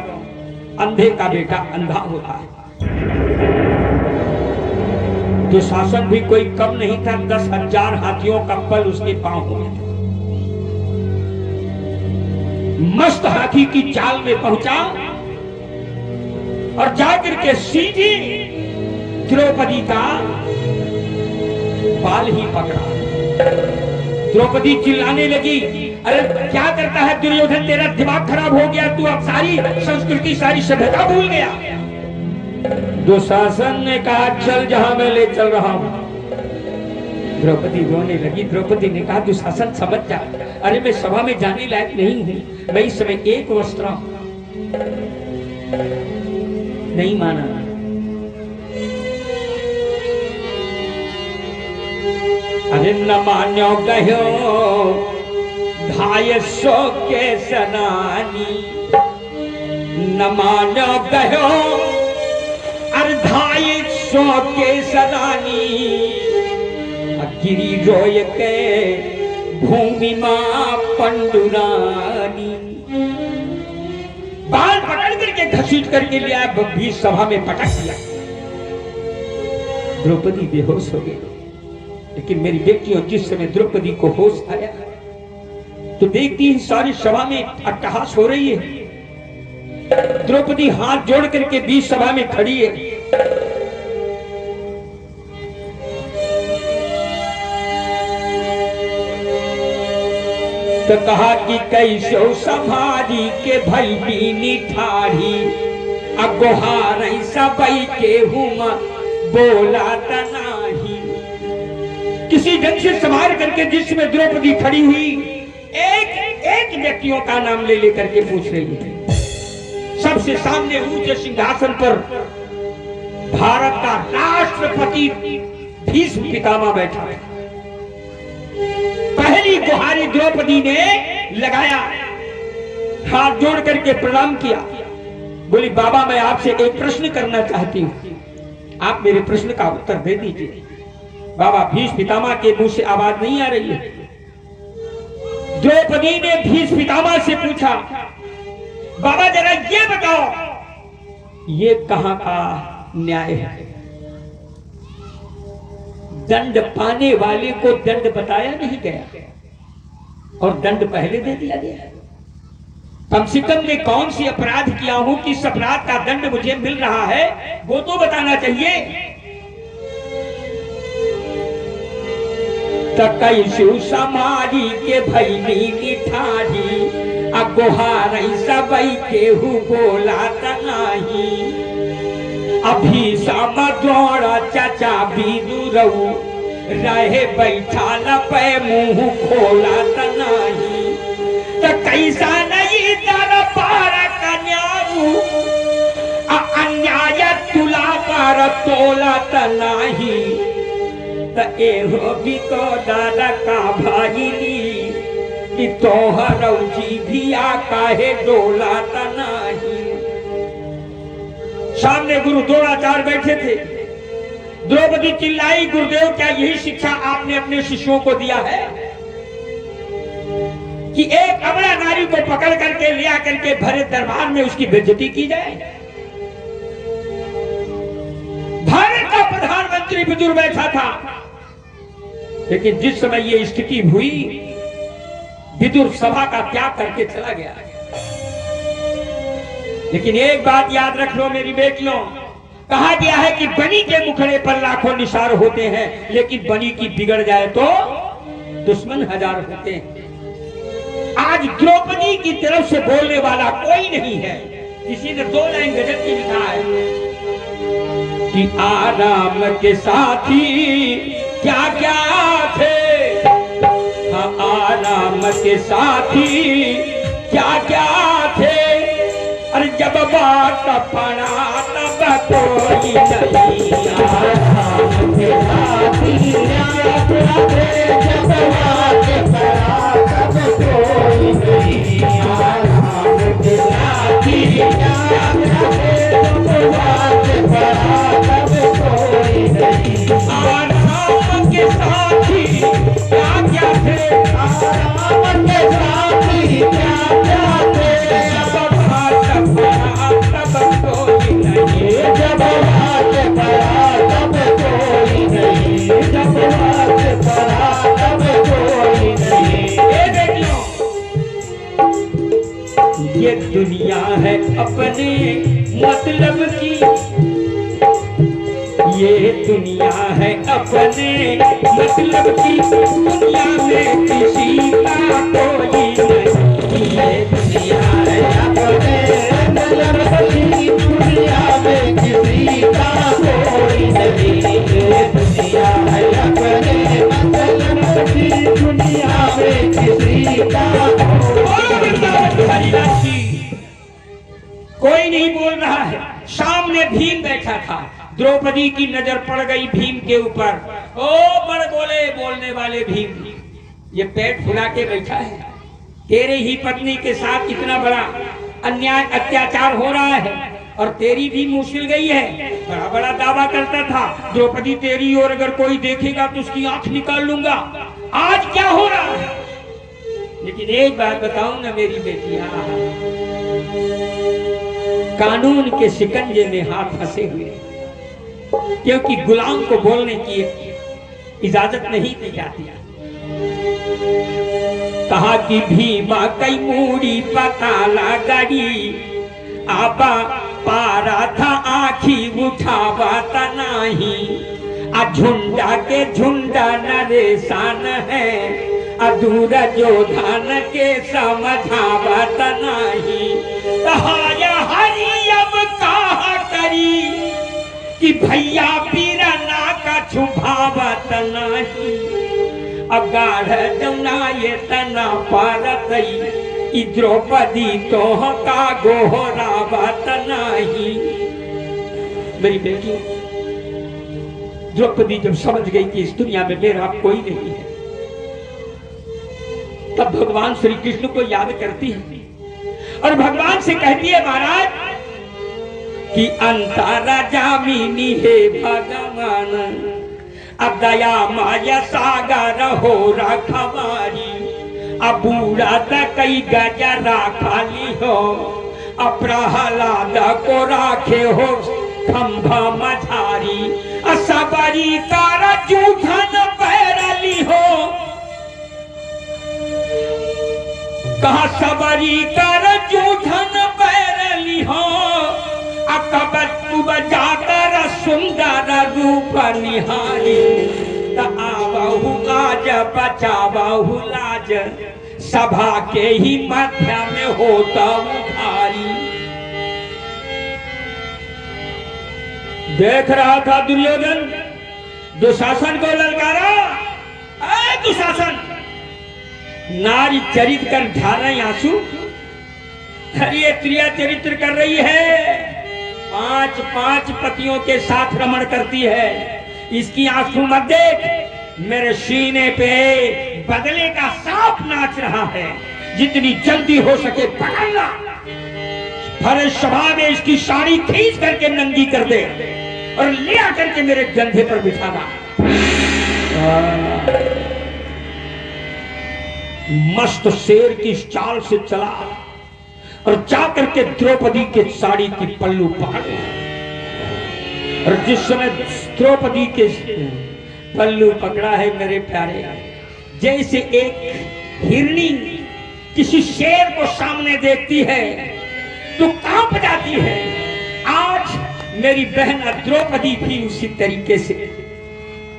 अंधे का बेटा अंधा होता है। दुशासन भी कोई कम नहीं था, 10,000 हाथियों का बल उसके पांव में था। मस्त हाथी की चाल में पहुंचा और जाकर के सीधी द्रौपदी का बाल ही पकड़ा। द्रौपदी चिल्लाने लगी, अरे क्या करता है दुर्योधन, तेरा दिमाग खराब हो गया, तू अब सारी संस्कृति सारी सभ्यता भूल गया। दुशासन ने कहा चल जहां मैं ले चल रहा हूं। द्रौपदी रोने लगी। द्रौपदी ने कहा दुशासन समझ जा, अरे मैं सभा में जाने लायक नहीं हूं, मैं इस समय एक वस्त्र हूं। नहीं माना। अरे न मान्यो कहो धाय सो के सनानी, न मान्यो कहो अर्धाय सो के सनानी, गिरी रोय के भूमि मां पंडुरानी। बाल पकड़ करके घसीट करके लिया, भी सभा में पटक दिया। द्रौपदी बेहोश हो गई। लेकिन मेरी बेटियों, जिस समय द्रौपदी को होश आया तो देखती है सारी सभा में अट्टहास हो रही है। द्रौपदी हाथ जोड़ करके बीच सभा में खड़ी है। तो कहा कि कैसो समाधि के भई बीनी ठाढ़ी, अगोहार सबई के हुम बोला तनाही। किसी ढंग से संभाल करके जिसमें द्रौपदी खड़ी हुई, एक एक व्यक्तियों का नाम ले लेकर के पूछ रही है। सबसे सामने ऊंचे सिंहासन पर भारत का राष्ट्रपति भीष्म पितामह बैठा है। पहली गुहारी द्रौपदी ने लगाया, हाथ जोड़ करके प्रणाम किया। बोली बाबा मैं आपसे एक प्रश्न करना चाहती हूँ, आप मेरे प्रश्न का उत्तर दे दीजिए। बाबा भीष्म पितामह के मुंह से आवाज नहीं आ रही है। द्रौपदी ने भीष्म पितामह से पूछा, बाबा जरा ये बताओ ये कहां का न्याय है? दंड पाने वाले को दंड बताया नहीं गया और दंड पहले दे दिया गया। कम से कम मैं कौन सी अपराध किया हूं कि इस अपराध का दंड मुझे मिल रहा है, वो तो बताना चाहिए। तकई शिव समारी के भैली निठारी अगोहार सबई केहू बोला नहीं। अभी समद्रोण चचा बिदुरऊ रहे बैठा लपे मुंह खोला नहीं। तो कैसा नहीं दर पार कन्याऊ अन्याय तुला पर तोला नहीं। तो एहो भी तो दादा का भाईली कि तोहर जी भी आ काहे डोला नहीं। सामने गुरु द्रोणाचार्य बैठे थे। द्रौपदी चिल्लाई, गुरुदेव क्या यही शिक्षा आपने अपने शिष्यों को दिया है कि एक अबला नारी को पकड़ करके लिया करके भरे दरबार में उसकी बेइज्जती की जाए? भारत का प्रधानमंत्री विदुर बैठा था, लेकिन जिस समय ये स्थिति हुई विदुर सभा का त्याग करके चला गया। लेकिन एक बात याद रख लो मेरी बेटियों, कहा गया है कि बनी के मुखड़े पर लाखों निशार होते हैं, लेकिन बनी की बिगड़ जाए तो दुश्मन हजार होते हैं। आज द्रौपदी की तरफ से बोलने वाला कोई नहीं है। किसी ने 2 लाइन गजल की लिखा है कि आराम के साथी क्या क्या थे, हाँ आराम के साथी क्या क्या थे। अरे जब बात पड़ा तब कोई नहीं। आराम के साथी क्या क्या थे, जब बात पड़ा तब कोई नहीं। आराम के साथी क्या क्या थे, जब बात पड़ा तब कोई नहीं। आराम के साथी क्या क्या थे, आराम के साथी क्या क्या थे, जब बात पड़ा तब कोई नहीं। जब बात पड़ा तब कोई नहीं। जब बात पड़ा तब कोई नहीं। ये दुनिया है अपने मतलब की, ये दुनिया है अपने मतलब की, दुनिया में किसी का कोई नहीं। ये दुनिया है अपने मतलब की, दुनिया में किसी का कोई नहीं। ये दुनिया है अपने मतलब की, दुनिया में किसी का कोई नहीं बोल रहा है। सामने भीम बैठा था। द्रौपदी की नजर पड़ गई भीम के ऊपर। ओ बड़ बोले बोलने वाले भीम, ये पेट फुला के बैठा है, तेरे ही पत्नी के साथ इतना बड़ा अन्याय अत्याचार हो रहा है और तेरी भी मुश्किल गई है। बड़ा बड़ा दावा करता था द्रौपदी तेरी और अगर कोई देखेगा तो उसकी आंख निकाल लूंगा। आज क्या हो रहा है? लेकिन एक बात बताऊं ना मेरी बेटियां, कानून के शिकंजे में हाथ फंसे हुए, क्योंकि गुलाम को बोलने की इजाजत नहीं दी जाती। कहा कि भीमा कई मूड़ी पताला गड़ी, आबा पारा था आखी उठावा नहीं। झुंडा के झुंडा नरेशान है, अधूरा जो धान के समझावत नहीं। कहाया हरी अब कहा करी कि भैया पीरना का छुभावत नहीं। अगाढ़ जमुना ये तना पारतई, द्रौपदी तो का गोहरावत नहीं। मेरी बेटी द्रौपदी जब समझ गई कि इस दुनिया में मेरा कोई नहीं है, तब भगवान श्री कृष्ण को याद करती है और भगवान से कहती है महाराज कि अंतरा जामिनी हे भगवान अब दया माया सागर हो रखवारी अब बूढ़ा कई गजरा खाली हो अब प्रहलाद को राखे हो खंभा मझारी असबरी कार जूठन पैरली हो कहा सबरी कार जूठन पैरली हो अकबर तू जाकर सुंदर रूप निहारी आवहु आज बचावहु लाज सभा के ही मध्य में होता उधारी। देख रहा था दुर्योधन दुशासन को ललकारा, दुशासन नारी चरित कर ढाले आंसू, ये त्रिया चरित्र कर रही है, 5 पतियों के साथ रमण करती है, इसकी आंसू मत देख, मेरे सीने पे बदले का सांप नाच रहा है, जितनी जल्दी हो सके पकड़ना, फर्ज सभा में इसकी साड़ी खींच करके नंगी कर दे और ले आकर के मेरे कंधे पर बिठाना। मस्त शेर की चाल से चला और जाकर के द्रौपदी के साड़ी की पल्लू पकड़, और जिस समय द्रौपदी के पल्लू पकड़ा है मेरे प्यारे, जैसे एक हिरनी किसी शेर को सामने देखती है तो कांप जाती है, आज मेरी बहन द्रौपदी भी उसी तरीके से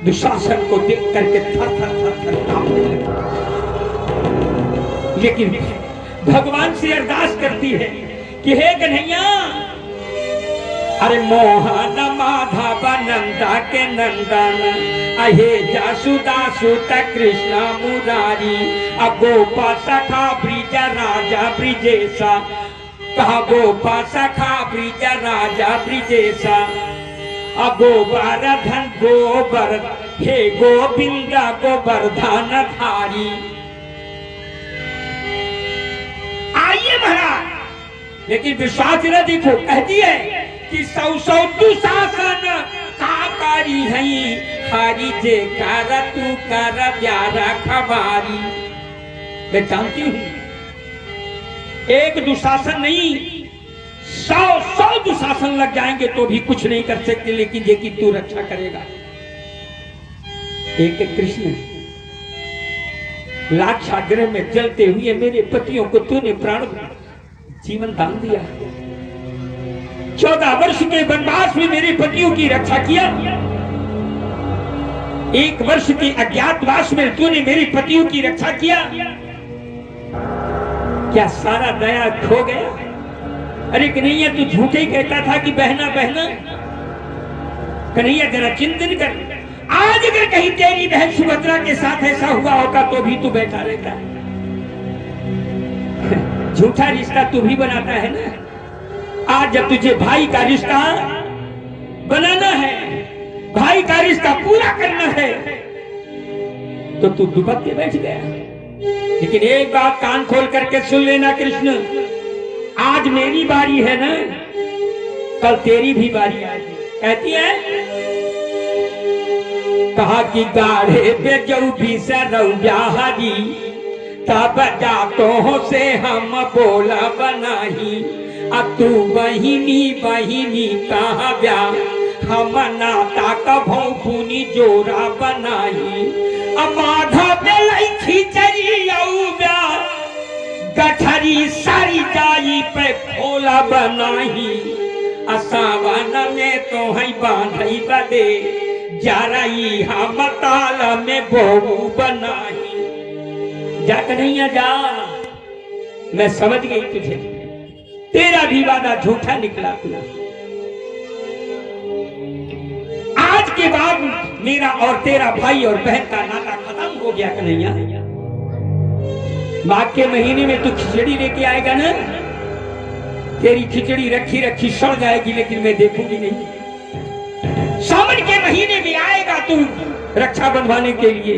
दुशासन को देख करके थर थर कांपने लगी। लेकिन भगवान से अरदास करती है कि हे कन्हैया, अरे मोहन माधव नंदा के नंदन, अहे जासुदा सुत कृष्ण मुरारी, अगोपा सखा ब्रिज राजा ब्रिजेशा, कहा गोपा सखा ब्रिज राजा ब्रिजेशा, अगोबर धन गोबर, हे गोविंदा गोवर्धन धारी। आइए महाराज, लेकिन विश्वास न देखो, कहती है कि सौ दुशासन काकारी है, हारी जे कर तू कर प्यारा खबारी। मैं जानती हूं एक दुशासन नहीं, 100 दुशासन लग जाएंगे तो भी कुछ नहीं कर सकते, लेकिन ये कि तू रक्षा करेगा। एक कृष्ण लाक्षागृह में जलते हुए मेरे पतियों को तूने प्राण जीवन दान दिया, 14 वर्ष के वनवास में मेरे पतियों की रक्षा किया, 1 वर्ष के अज्ञातवास में तूने मेरे पतियों की रक्षा किया, क्या सारा दया खो गया? अरे कन्हैया, तू झूठे ही कहता था कि बहना बहना। कन्हैया जरा चिंतन कर, आज अगर कहीं तेरी बहन सुभद्रा के साथ ऐसा हुआ होता तो भी तू बैठा रहता। झूठा रिश्ता तू भी बनाता है ना। आज जब तुझे भाई का रिश्ता बनाना है, भाई का रिश्ता पूरा करना है, तो तू दुबक के बैठ गया। लेकिन एक बात कान खोल करके सुन लेना कृष्ण, आज मेरी बारी है ना, कल तेरी भी बारी आएगी। कहती है, कहा कि गाढ़े पे जो भी सरौब्याहरी, तब जातों से हम बोला बनाही, अब तू बहिनी बहिनी कहा ब्या, हम नाता कभो खूनी जोरा बनाही, अब माधा बेलाई खिचड़ी ब्या, गठरी सारी जाई पे खोला बनाही, असावन में तो है बांधई बदे, जारई हम ताल में बोबू बनाही। जा कन्हैया जा, मैं समझ गई तुझे, तेरा भी वादा झूठा निकला। आज के बाद मेरा और तेरा भाई और बहन का नाता खत्म हो गया कन्हैया। माघ के महीने में तू खिचड़ी लेके आएगा ना, तेरी खिचड़ी रखी रखी सड़ जाएगी, लेकिन मैं देखूंगी नहीं। सावन के महीने में आएगा तू रक्षा बंधवाने के लिए,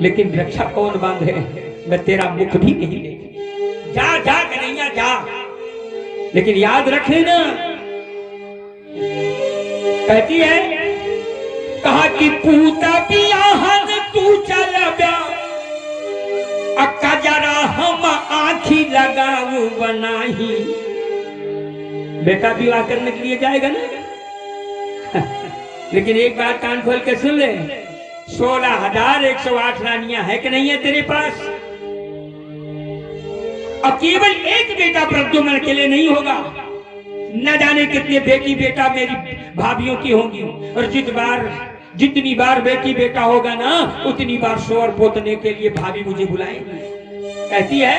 लेकिन रक्षा कौन बांधे, मैं तेरा मुख भी नहीं देखी। जा जा कन्हैया जा, लेकिन याद रख लेना, कहती है कहा कि पूता बियाहन तू चल ब्या अक्का जरा हम आँखी लगाऊ बनाही। बेटा विवाह करने के लिए जाएगा ना लेकिन एक बात कान खोल के सुन ले, 16,108 रानियां है कि नहीं है तेरे पास? अब केवल एक बेटा प्रद्युम्न के लिए नहीं होगा, न जाने कितने बेटी बेटा मेरी भाभियों की होंगी, और जितनी बार बेटी बेटा होगा ना उतनी बार शोर पोतने के लिए भाभी मुझे बुलाएंगी। कहती है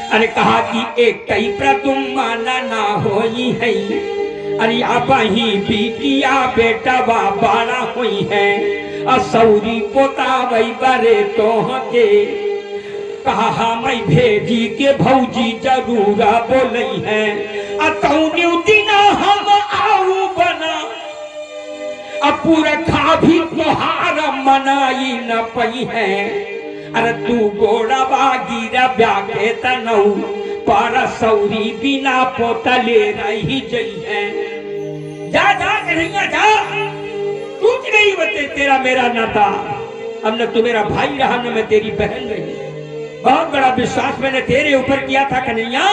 अरे कहा कि एक कई प्रद्युम्न ना होई है, अरे आप ही बिटिया बेटा बाड़ा हुई है, असौरी पोता वही बरे तो के कहा मैं भेजी के भौजी जरूर बोलई है, अतौनी दिना हम आऊ बना पूरा भी त्योहार मनाई न पई है, अरे तू गोड़ा बागीरा ब्याके तनऊ पर सौरी बिना पोतले रही जई है। जा जा कन्हैया जा, टूट गई बते तेरा मेरा नाता, अब न तू मेरा भाई रहा न मैं तेरी बहन रही। बहुत बड़ा विश्वास मैंने तेरे ऊपर किया था कन्हैया,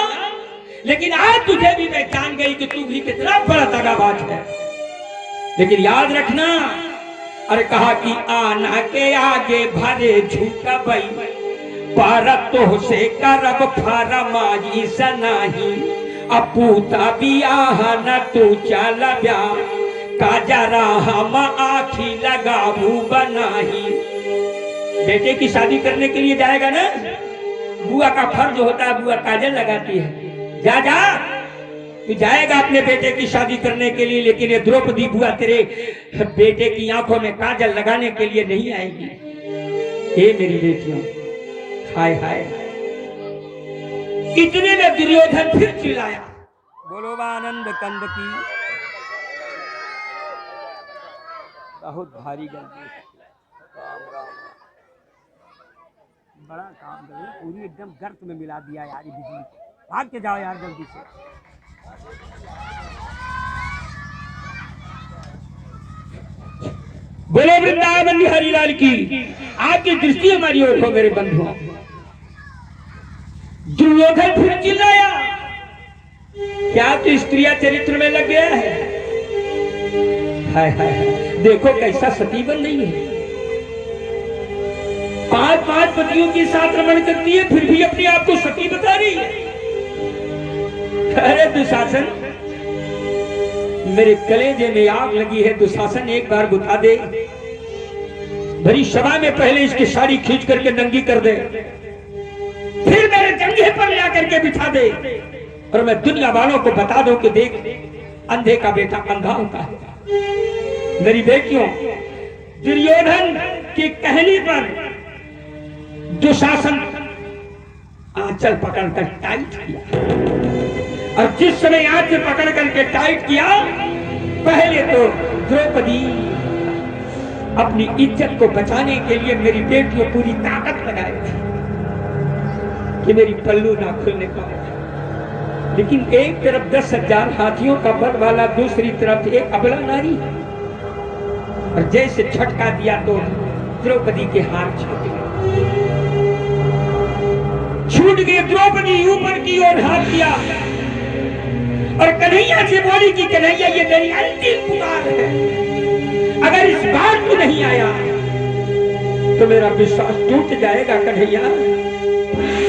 लेकिन आज तुझे भी मैं जान गई कि तू भी कितना बड़ा दगाबाज है। लेकिन याद रखना, अरे कहा कि आना के आगे भरे झूठा बई पर तो से करब फरमाई सनाही, अपूता बियाह न तू चल ब्या का जरा हम आँखी लगाबू बनाही। बेटे की शादी करने के लिए जाएगा ना, बुआ का फर्ज होता है, बुआ काजल लगाती है। जा जा तू जाएगा अपने बेटे की शादी करने के लिए, लेकिन ये द्रौपदी बुआ तेरे बेटे की आंखों में काजल लगाने के लिए नहीं आएगी। हे मेरी बेटियों, हाय हाय, इतने में दुर्योधन फिर चिल्लाया, बोलो आनंद कंद की। बहुत भारी गलती, बड़ा काम करो, पूरी एकदम गर्त में मिला दिया यार, बिजली भाग के जाओ यार जल्दी से। बोले वृंदावन बिहारी लाल की। आपकी दृष्टि हमारी ओर हो मेरे बंधुओं। दुर्योधन फिर चिल्लाया, क्या तू स्त्रिया चरित्र में लग गया है? हाय हाय, देखो कैसा सती बन रही है, 5 पतियों के साथ रमण करती है, फिर भी अपने आप को सती बता रही है। अरे दुशासन, मेरे कलेजे में आग लगी है दुशासन, एक बार बुझा दे। भरी सभा में पहले इसकी साड़ी खींच करके नंगी कर दे, फिर मेरे जंघे पर ले आकर के बिठा दे, और मैं दुनिया वालों को बता दूं कि देख, अंधे का बेटा अंधा होता है। मेरी बेटियों, दुर्योधन की कहनी पर दुशासन आंचल पकड़कर टाइट किया, और जिस समय आंचल पकड़ करके टाइट किया, पहले तो द्रौपदी अपनी इज्जत को बचाने के लिए मेरी बेटियों पूरी ताकत लगाई थी कि मेरी पल्लू ना खुलने पाए, लेकिन एक तरफ 10,000 हाथियों का बल वाला, दूसरी तरफ एक अबला नारी, और जैसे झटका दिया तो द्रौपदी के हाथ छूट गए। द्रौपदी ऊपर की ओर हाथ दिया और कन्हैया से बोली कि कन्हैया, ये मेरी अंतिम पुकार है, अगर इस बार तू नहीं आया तो मेरा विश्वास टूट जाएगा। कन्हैया,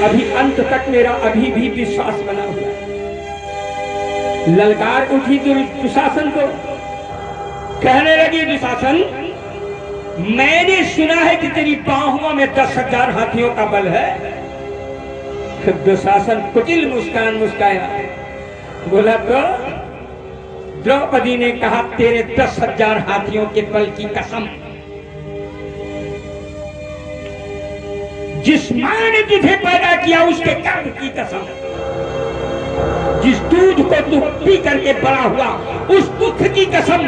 अभी अंत तक मेरा अभी भी विश्वास बना हुआ है। ललकार उठी दुशासन को, कहने लगी, दुशासन, मैंने सुना है कि तेरी बाहुओं में 10,000 हाथियों का बल है। दुशासन कुटिल मुस्कान मुस्काया, बोला तो द्रौपदी ने कहा, तेरे 10,000 हाथियों के बल की कसम, जिस मां ने तुझे पैदा किया उसके गर्भ की कसम, जिस दूध को तू पी करके बड़ा हुआ उस दुख की कसम,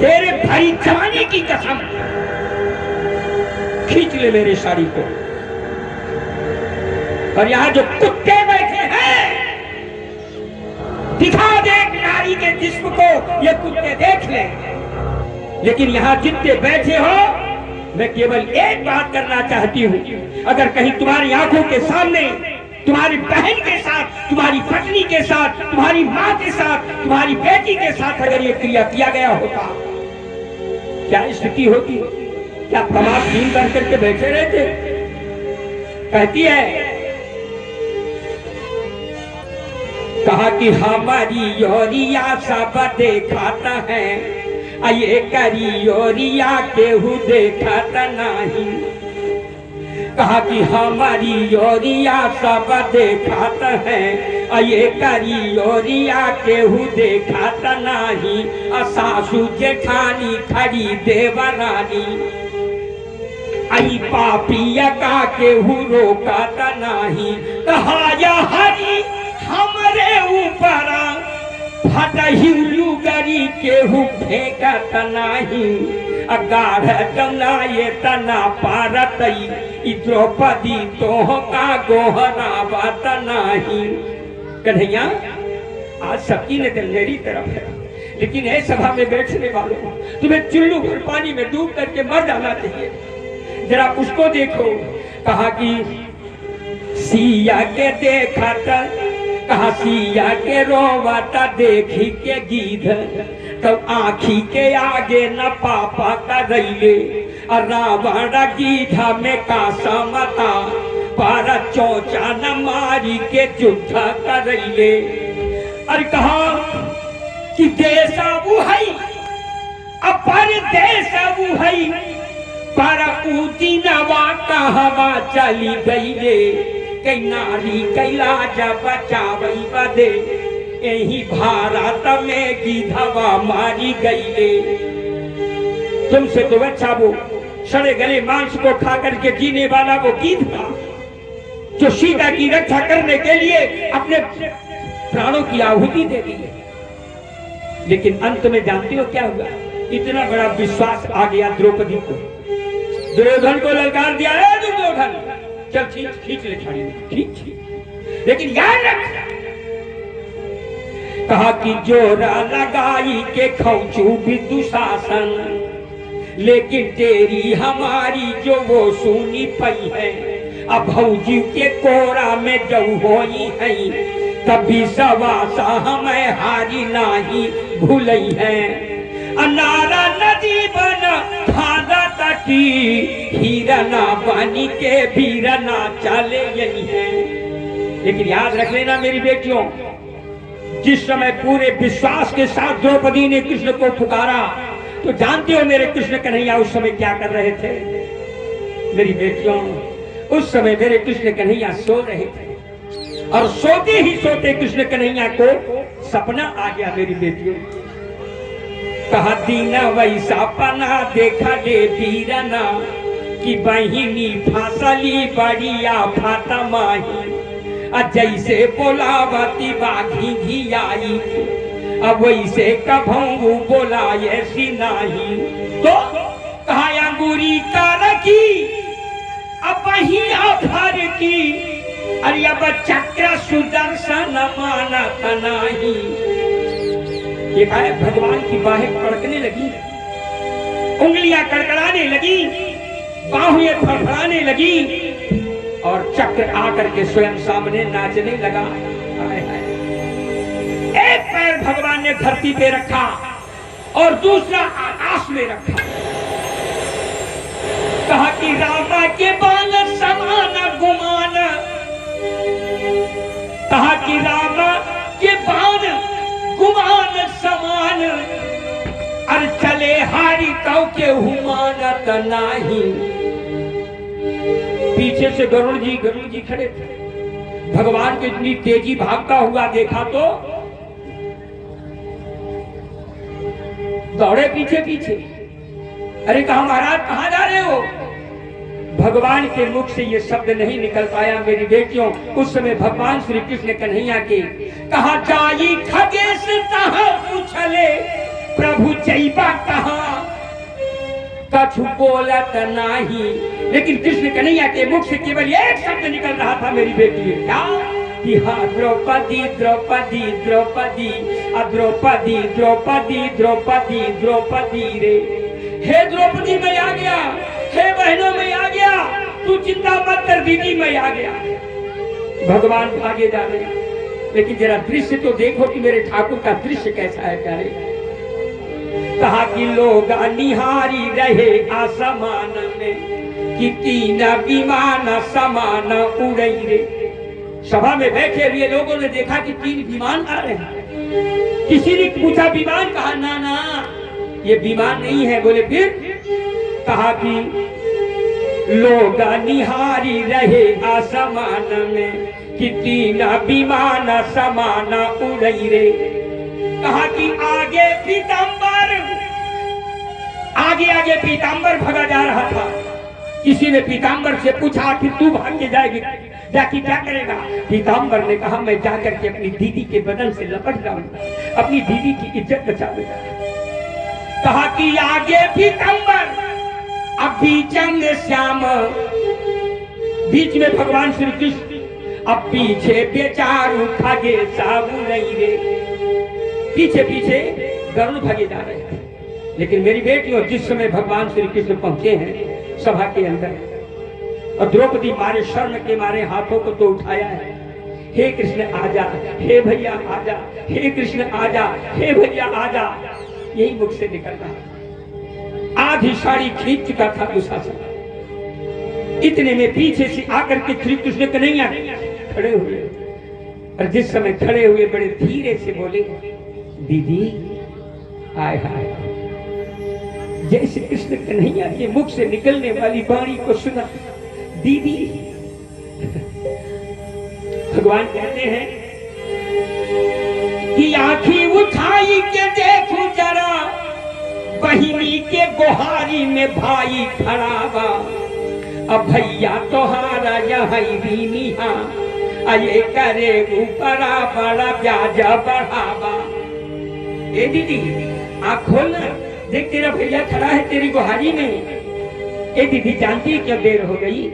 तेरे भाई जवानी की कसम, खींच ले मेरी साड़ी को। और यहां जो कुत्ते बैठे हैं दिखा दे एक नारी के जिस्म को, ये कुत्ते देख ले। लेकिन यहाँ जितने बैठे हो, मैं केवल एक बात करना चाहती हूँ, अगर कहीं तुम्हारी आंखों के सामने तुम्हारी बहन के साथ, तुम्हारी पत्नी के साथ, तुम्हारी माँ के साथ, तुम्हारी बेटी के साथ अगर ये क्रिया किया गया होता, क्या स्थिति होती? क्या तमाम दीन कर करके बैठे रहते? कहती है, कहा कि हमारी योरिया सब देखाता है, ये करियोरिया केहू देखाता नहीं। कहा कि हमारी योरिया सब देखाता है, ये करियोरिया केहू देखाता नहीं। सासू जेठानी खड़ी देवरानी, आई पापिया का केहू रोकाता नहीं। कहा या हरी हमरे ऊपर फटहिलू गरी केहू फेंकत नहीं। अगाढ़ जमुना ये तना पारतई, द्रौपदी तोह का गोहरावत नहीं। कन्हैया, आज सबकी नजर मेरी तरफ है, लेकिन है सभा में बैठने वालों को, तुम्हें चुल्लू भर पानी में डूब करके मर जाना चाहिए। जरा उसको देखो। कहा कि सिया के देखा, कहा सिया के रोवाता देखी के गीध, तब आखी के आगे न पापा का रैले। रावण गीधा में का समता, पर चौचा न मारी के युद्ध करैले। अरे कहा कि देश वो है, अपन देश वो है, पर ऊती नवा कहवा चली गईले। कई नारी कैला जब बचावई बदे, यही भारत में गीधवा मारी गईले। तुमसे तो अच्छा वो सड़े गले मांस को खा करके जीने वाला वो गीध था, जो सीता की रक्षा करने के लिए अपने प्राणों की आहुति दे दी। लेकिन अंत में जानते हो क्या हुआ? इतना बड़ा विश्वास आ गया द्रौपदी को। दुर्योधन को ललकार दिया, है दुर्योधन चल खींच ले छाड़ी, ठीक। लेकिन याद रख, कहा कि जोरा लगाई के खौचू भी दुशासन, लेकिन तेरी हमारी जो वो सुनी पई है। अब भौजी के कोरा में जऊ होई है, तभी सवासा हमें हारी नाही भूलई है। अनारा नदी बना खाना तकी, हीरना पानी के भीरना चले यही है। लेकिन याद रख लेना मेरी बेटियों, जिस समय पूरे विश्वास के साथ द्रौपदी ने कृष्ण को पुकारा, तो जानते हो मेरे कृष्ण कन्हैया उस समय क्या कर रहे थे? मेरी बेटियों, उस समय मेरे कृष्ण कन्हैया सो रहे थे, और सोते ही सोते कृष्ण कन्हैया को सपना आ गया। मेरी बेटियों, कहा दीना वैसा पना देखा ले वीरना, कि बहिनी फासली बढ़िया फाता माही। जैसे बोलावती बाघी घी आई, अब वैसे कभू बोला ऐसी नाही। तो कहा अंगूरी का रखी, अब बहिया भर की, अरे अब चक्र सुदर्शन मानत नाही। ये कहा भगवान की बाहें कड़कने लगी, उंगलियां कड़कड़ाने लगी, बाहुएं फड़फड़ाने लगी, और चक्र आकर के स्वयं सामने नाचने लगा। एक पैर भगवान ने धरती पे रखा और दूसरा आकाश में रखा। कहा कि रामा के बाण समान गुमान, कहा कि रामा के बाण गुमान समान, अर चले हारी कौ के हुमानत नाही। पीछे से गरुड़ जी खड़े थे। भगवान की इतनी तेजी भागता हुआ देखा तो दौड़े पीछे पीछे। अरे कहा महाराज कहां जा रहे हो? भगवान के मुख से ये शब्द नहीं निकल पाया मेरी बेटियों। उस समय भगवान श्री कृष्ण कन्हैया के कहा जाई खगेश तहां पूछले, प्रभु जैबा कहां कछु बोलत नहीं। लेकिन कृष्ण कन्हैया के मुख से केवल एक शब्द निकल रहा था मेरी बेटी, क्या? कि हाँ द्रौपदी द्रौपदी द्रौपदी द्रौपदी द्रौपदी द्रौपदी द्रौपदी रे। हे द्रौपदी मैं आ गया, हे बहनों मैं आ गया, तू चिंता मत कर दीदी मैं आ गया। भगवान भागे जा रहे, लेकिन जरा दृश्य तो देखो कि मेरे ठाकुर का दृश्य कैसा है प्यारे। कहा कि लोग निहारी रहे आसमान में कि तीन विमान समान उड़ई रे। सभा में बैठे हुए लोगों ने देखा कि 3 विमान आ रहे हैं। किसी ने पूछा विमान, कहा ना ना ये विमान नहीं है। बोले फिर? कहा कि लोग निहारी रहे आसमान में कि 3 विमान समान उड़ई रे। कहा कि आगे पीताम्बर भगा जा रहा था। किसी ने पीताम्बर से पूछा कि तू भाग के जाएगी, जाके क्या करेगा? पीताम्बर ने कहा मैं जाकर के अपनी दीदी के बदन से लपट जाऊंगा, अपनी दीदी की इज्जत बचाऊंगा। कहा कि आगे पीताम्बर, अब बीच में श्याम, बीच में भगवान श्री कृष्ण, अब पीछे बेचारू भागे साबु नहीं रे। पीछे पीछे गरुड़ भागे जा रहे हैं। लेकिन मेरी बेटियों, जिस समय भगवान श्री कृष्ण पहुंचे हैं सभा के अंदर, और द्रौपदी मारे शर्म के मारे हाथों को तो उठाया है, हे कृष्ण आजा, हे भैया आजा, हे कृष्ण आजा, हे भैया आजा, यही मुख से निकल रहा। आधी साड़ी खींच चुका था दुशासन। इतने में पीछे से आकर के श्री कृष्ण कन्हैया खड़े हुए, और जिस समय खड़े हुए बड़े धीरे से बोले, दीदी हाय हाय। जैसे कृष्ण कन्हैया के मुख से निकलने वाली वाणी को सुना, दीदी, भगवान कहते हैं कि आंखें उठाई के देखूं जरा, बहिनी के गोहारी में भाई खड़ा बा, अब भैया तोहारा यहाँ भी निहा, अये करे ऊपरा बड़ा ब्याज बढ़ावा। ए दीदी आँख खोलना, देख तेरा भैया खड़ा है तेरी गुहारी में। ए दीदी जानती है क्या देर हो गई?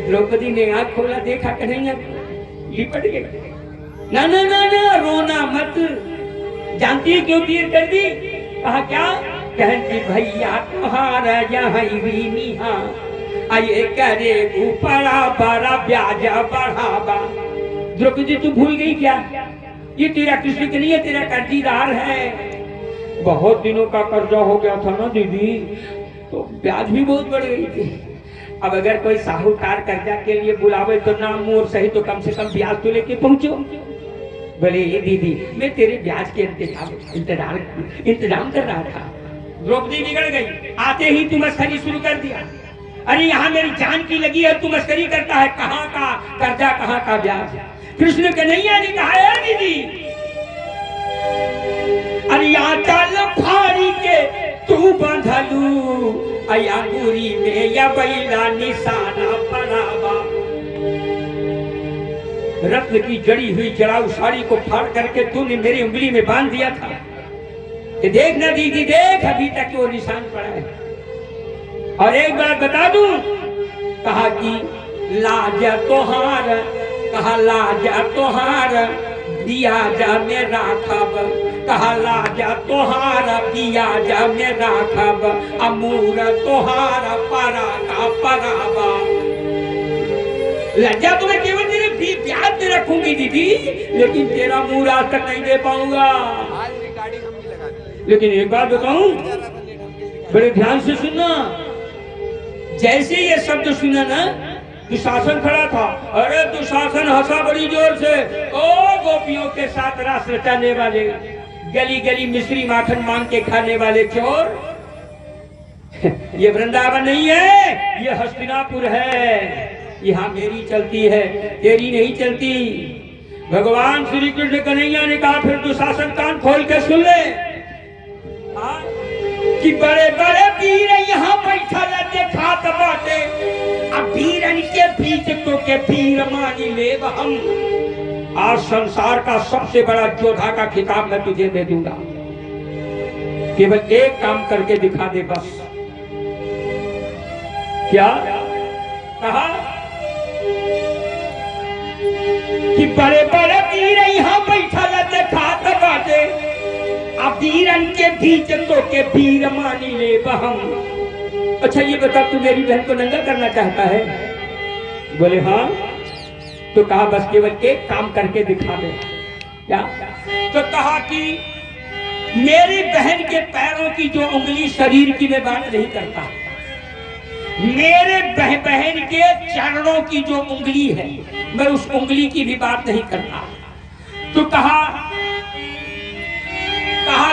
द्रौपदी ने आँख खोला, देखा कन्हैया, लिपट गई। ना ना ना ना रोना मत, जानती है क्यों देर कर दी? कहा क्या? कहती भैया तुम्हारा यहाँ भी निहा, आये करे ऊपरा बड़ा ब्याज बढ़ावा। द्रौपदी तू भूल गई क्या? ये तेरा कृष्ण के लिए तेरा कर्जीदार है। बहुत दिनों का कर्जा हो गया था ना दीदी, तो ब्याज भी बहुत बढ़ गई थी। अब अगर कोई साहूकार कर्जा के लिए बुलावे तो नाम और सही तो कम से कम ब्याज तो लेके पहुंचो। बोले ये दीदी मैं तेरे ब्याज के इंतजाम कर रहा था। द्रौपदी बिगड़ गई, आते ही तू मस्करी शुरू कर दिया। अरे यहाँ मेरी जान की लगी है, तू मस्करी करता है, कहाँ का कर्जा कहाँ का ब्याज? कृष्ण कन्हैया ने कहा है दीदी, अरे आंचल फाड़ी के तू बंधलू, अंगूरी में या बैला निशाना पड़ावा। रत्न की जड़ी हुई जड़ाऊ साड़ी को फाड़ करके तूने मेरी उंगली में बांध दिया था। ये देख ना दीदी देख, अभी तक वो निशान पड़ा है। और एक बात बता दूं, कहा कि लाज तोहार, कहा लाजा तोहार दिया जा में राखब, कहा लाजा तोहार दिया जा में राखब, अमूर तोहार परा का परावा। लज्जा तो मैं केवल तेरे ब्याज में रखूंगी दीदी, लेकिन तेरा मुंह आज तक नहीं दे पाऊंगा। लेकिन एक बात बताऊं, बड़े ध्यान से सुनना। जैसे ये शब्द सुना ना, दुशासन खड़ा था। अरे दुशासन हंसा बड़ी जोर से। ओ गोपियों के साथ रास रचाने वाले, गली गली मिश्री माखन मांग के खाने वाले चोर, ये वृंदावन नहीं है, ये हस्तिनापुर है। यहाँ मेरी चलती है, तेरी नहीं चलती। भगवान श्री कृष्ण कन्हैया ने कहा, फिर दुशासन कान खोल के सुन ले कि बड़े बड़े वीर यहाँ बैठा देखा बाटे, अब वीरन के बीच तो के वीर मानी ले हम। आज संसार का सबसे बड़ा योद्धा का खिताब मैं तुझे दे दूंगा, केवल एक काम करके दिखा दे बस। क्या कहा? कि बड़े बड़े वीर यहाँ बैठा देखात बाटे, अब वीरन के बीच तो के वीर मानी ले बहम। अच्छा ये बता, तू मेरी बहन को नंगा करना चाहता है? बोले हाँ। तो कहा बस केवल एक काम करके दिखा दे। क्या? तो कहा कि मेरी बहन के पैरों की जो उंगली शरीर की मैं बात नहीं करता, मेरे बहन के चरणों की जो उंगली है मैं उस उंगली की भी बात नहीं करता। तो कहा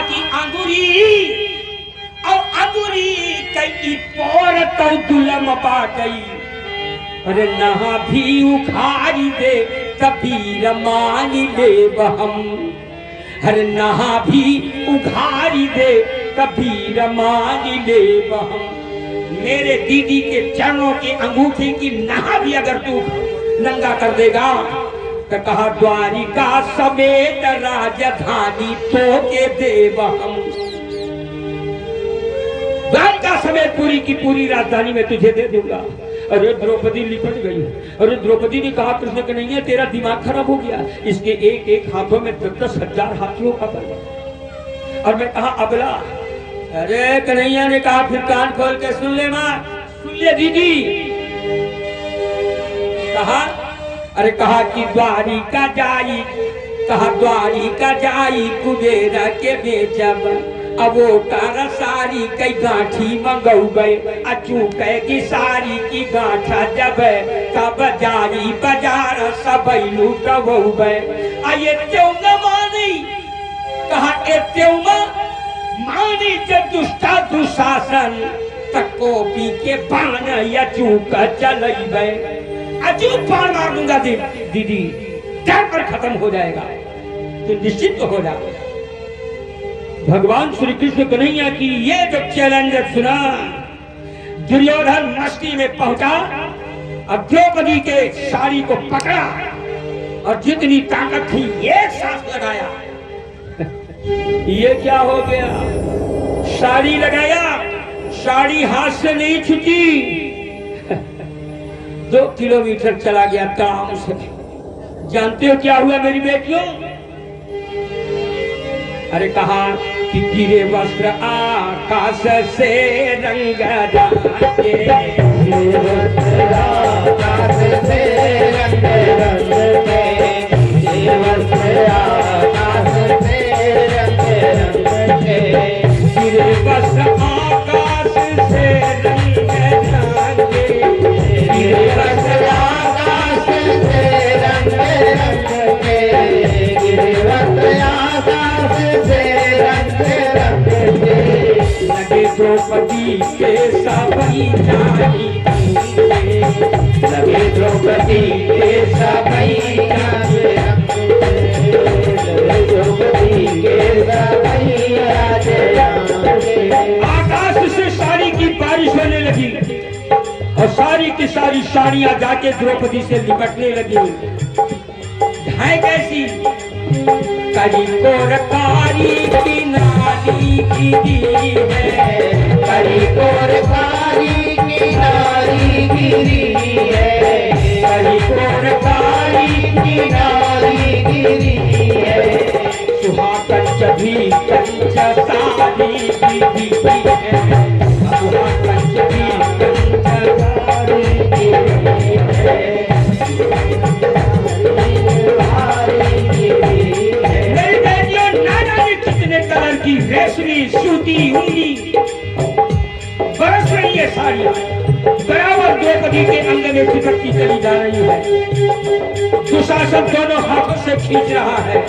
कि अंगुरी और अंगुरी कई पोर तो दुलम पा गई, अरे नहा भी उखाड़ी दे तभी रमानी ले बहम, हर नहा भी उखाड़ी दे कभी रमानी ले बहम। मेरे दीदी के चरणों की अंगूठी की नहा भी अगर तू नंगा कर देगा तो कहा द्वारिका समेत राजधानी तो के देव हम, द्वारिका समेत पूरी की पूरी राजधानी में तुझे दे दूंगा। अरे द्रौपदी लिपट गई। अरे द्रौपदी ने कहा कृष्ण कन्हैया तेरा दिमाग खराब हो गया, इसके एक एक हाथों में 10,000 हाथियों का बल। और मैं कहा अबला। अरे कन्हैया ने कहा फिर कान खोल के सुन ले माँ, सुन ले दीदी। कहा अरे कहा कि द्वारिका जाई, कहा द्वारिका जाई कुबेर के बेचब, अब वो कारा सारी कई गांठी मंगऊ गए, अचू कह की सारी की गांठा जब तब जारी बाजार सब लूटबू गए। आये त्यों न मानी, कहा त्यों मानी जब दुष्टा दुशासन तको पी के बाण अचू का चल गए। अचू बाण मार दूंगा दीदी, डर पर खत्म हो जाएगा, तो निश्चित हो जाएगा। भगवान श्री कृष्ण कन्हैया की ये जब चैलेंज सुना, दुर्योधन मस्ती में पहुंचा और द्रौपदी के साड़ी को पकड़ा और जितनी ताकत थी एक सांस लगाया। ये क्या हो गया? साड़ी लगाया, साड़ी हाथ से नहीं छूटी, 2 किलोमीटर चला गया काम से। जानते हो क्या हुआ मेरी बेटियों? अरे कहा कि गिरे वस्त्र आकाश से रंग जाके, गिरे वस्त्र आकाश से रंग रंग के, गिरे वस्त्र आकाश से रंग रंग के, गिरे वस्त्र आकाश से रंग जाके, गिरे वस्त्र आकाश से रंग रंग के, गिरे वस्त्र आकाश से रंग रंग के, लगे द्रौपदी के सभी जानी, लगे द्रौपदी के सभी जानी, द्रौपदी के सभी आकाश से साड़ी की बारिश होने लगी और सारी की सारी साड़ियां जाके द्रौपदी से लिपटने लगी। ढाई कैसी? करी कोरकारी की नारी गिरी है, करी कोरकारी की नारी गिरी है, करी कोरकारी की नारी गिरी है, सुहागन भी कंच सारी गिरी है, सुहागन भी कंच सारी गिरी है। कलर की रेशमी सूती ऊनी बरस रही है साड़ियां, बराबर द्रौपदी के अंग में चिपकती चली जा रही है। दुशासन दोनों हाथों से खींच रहा है।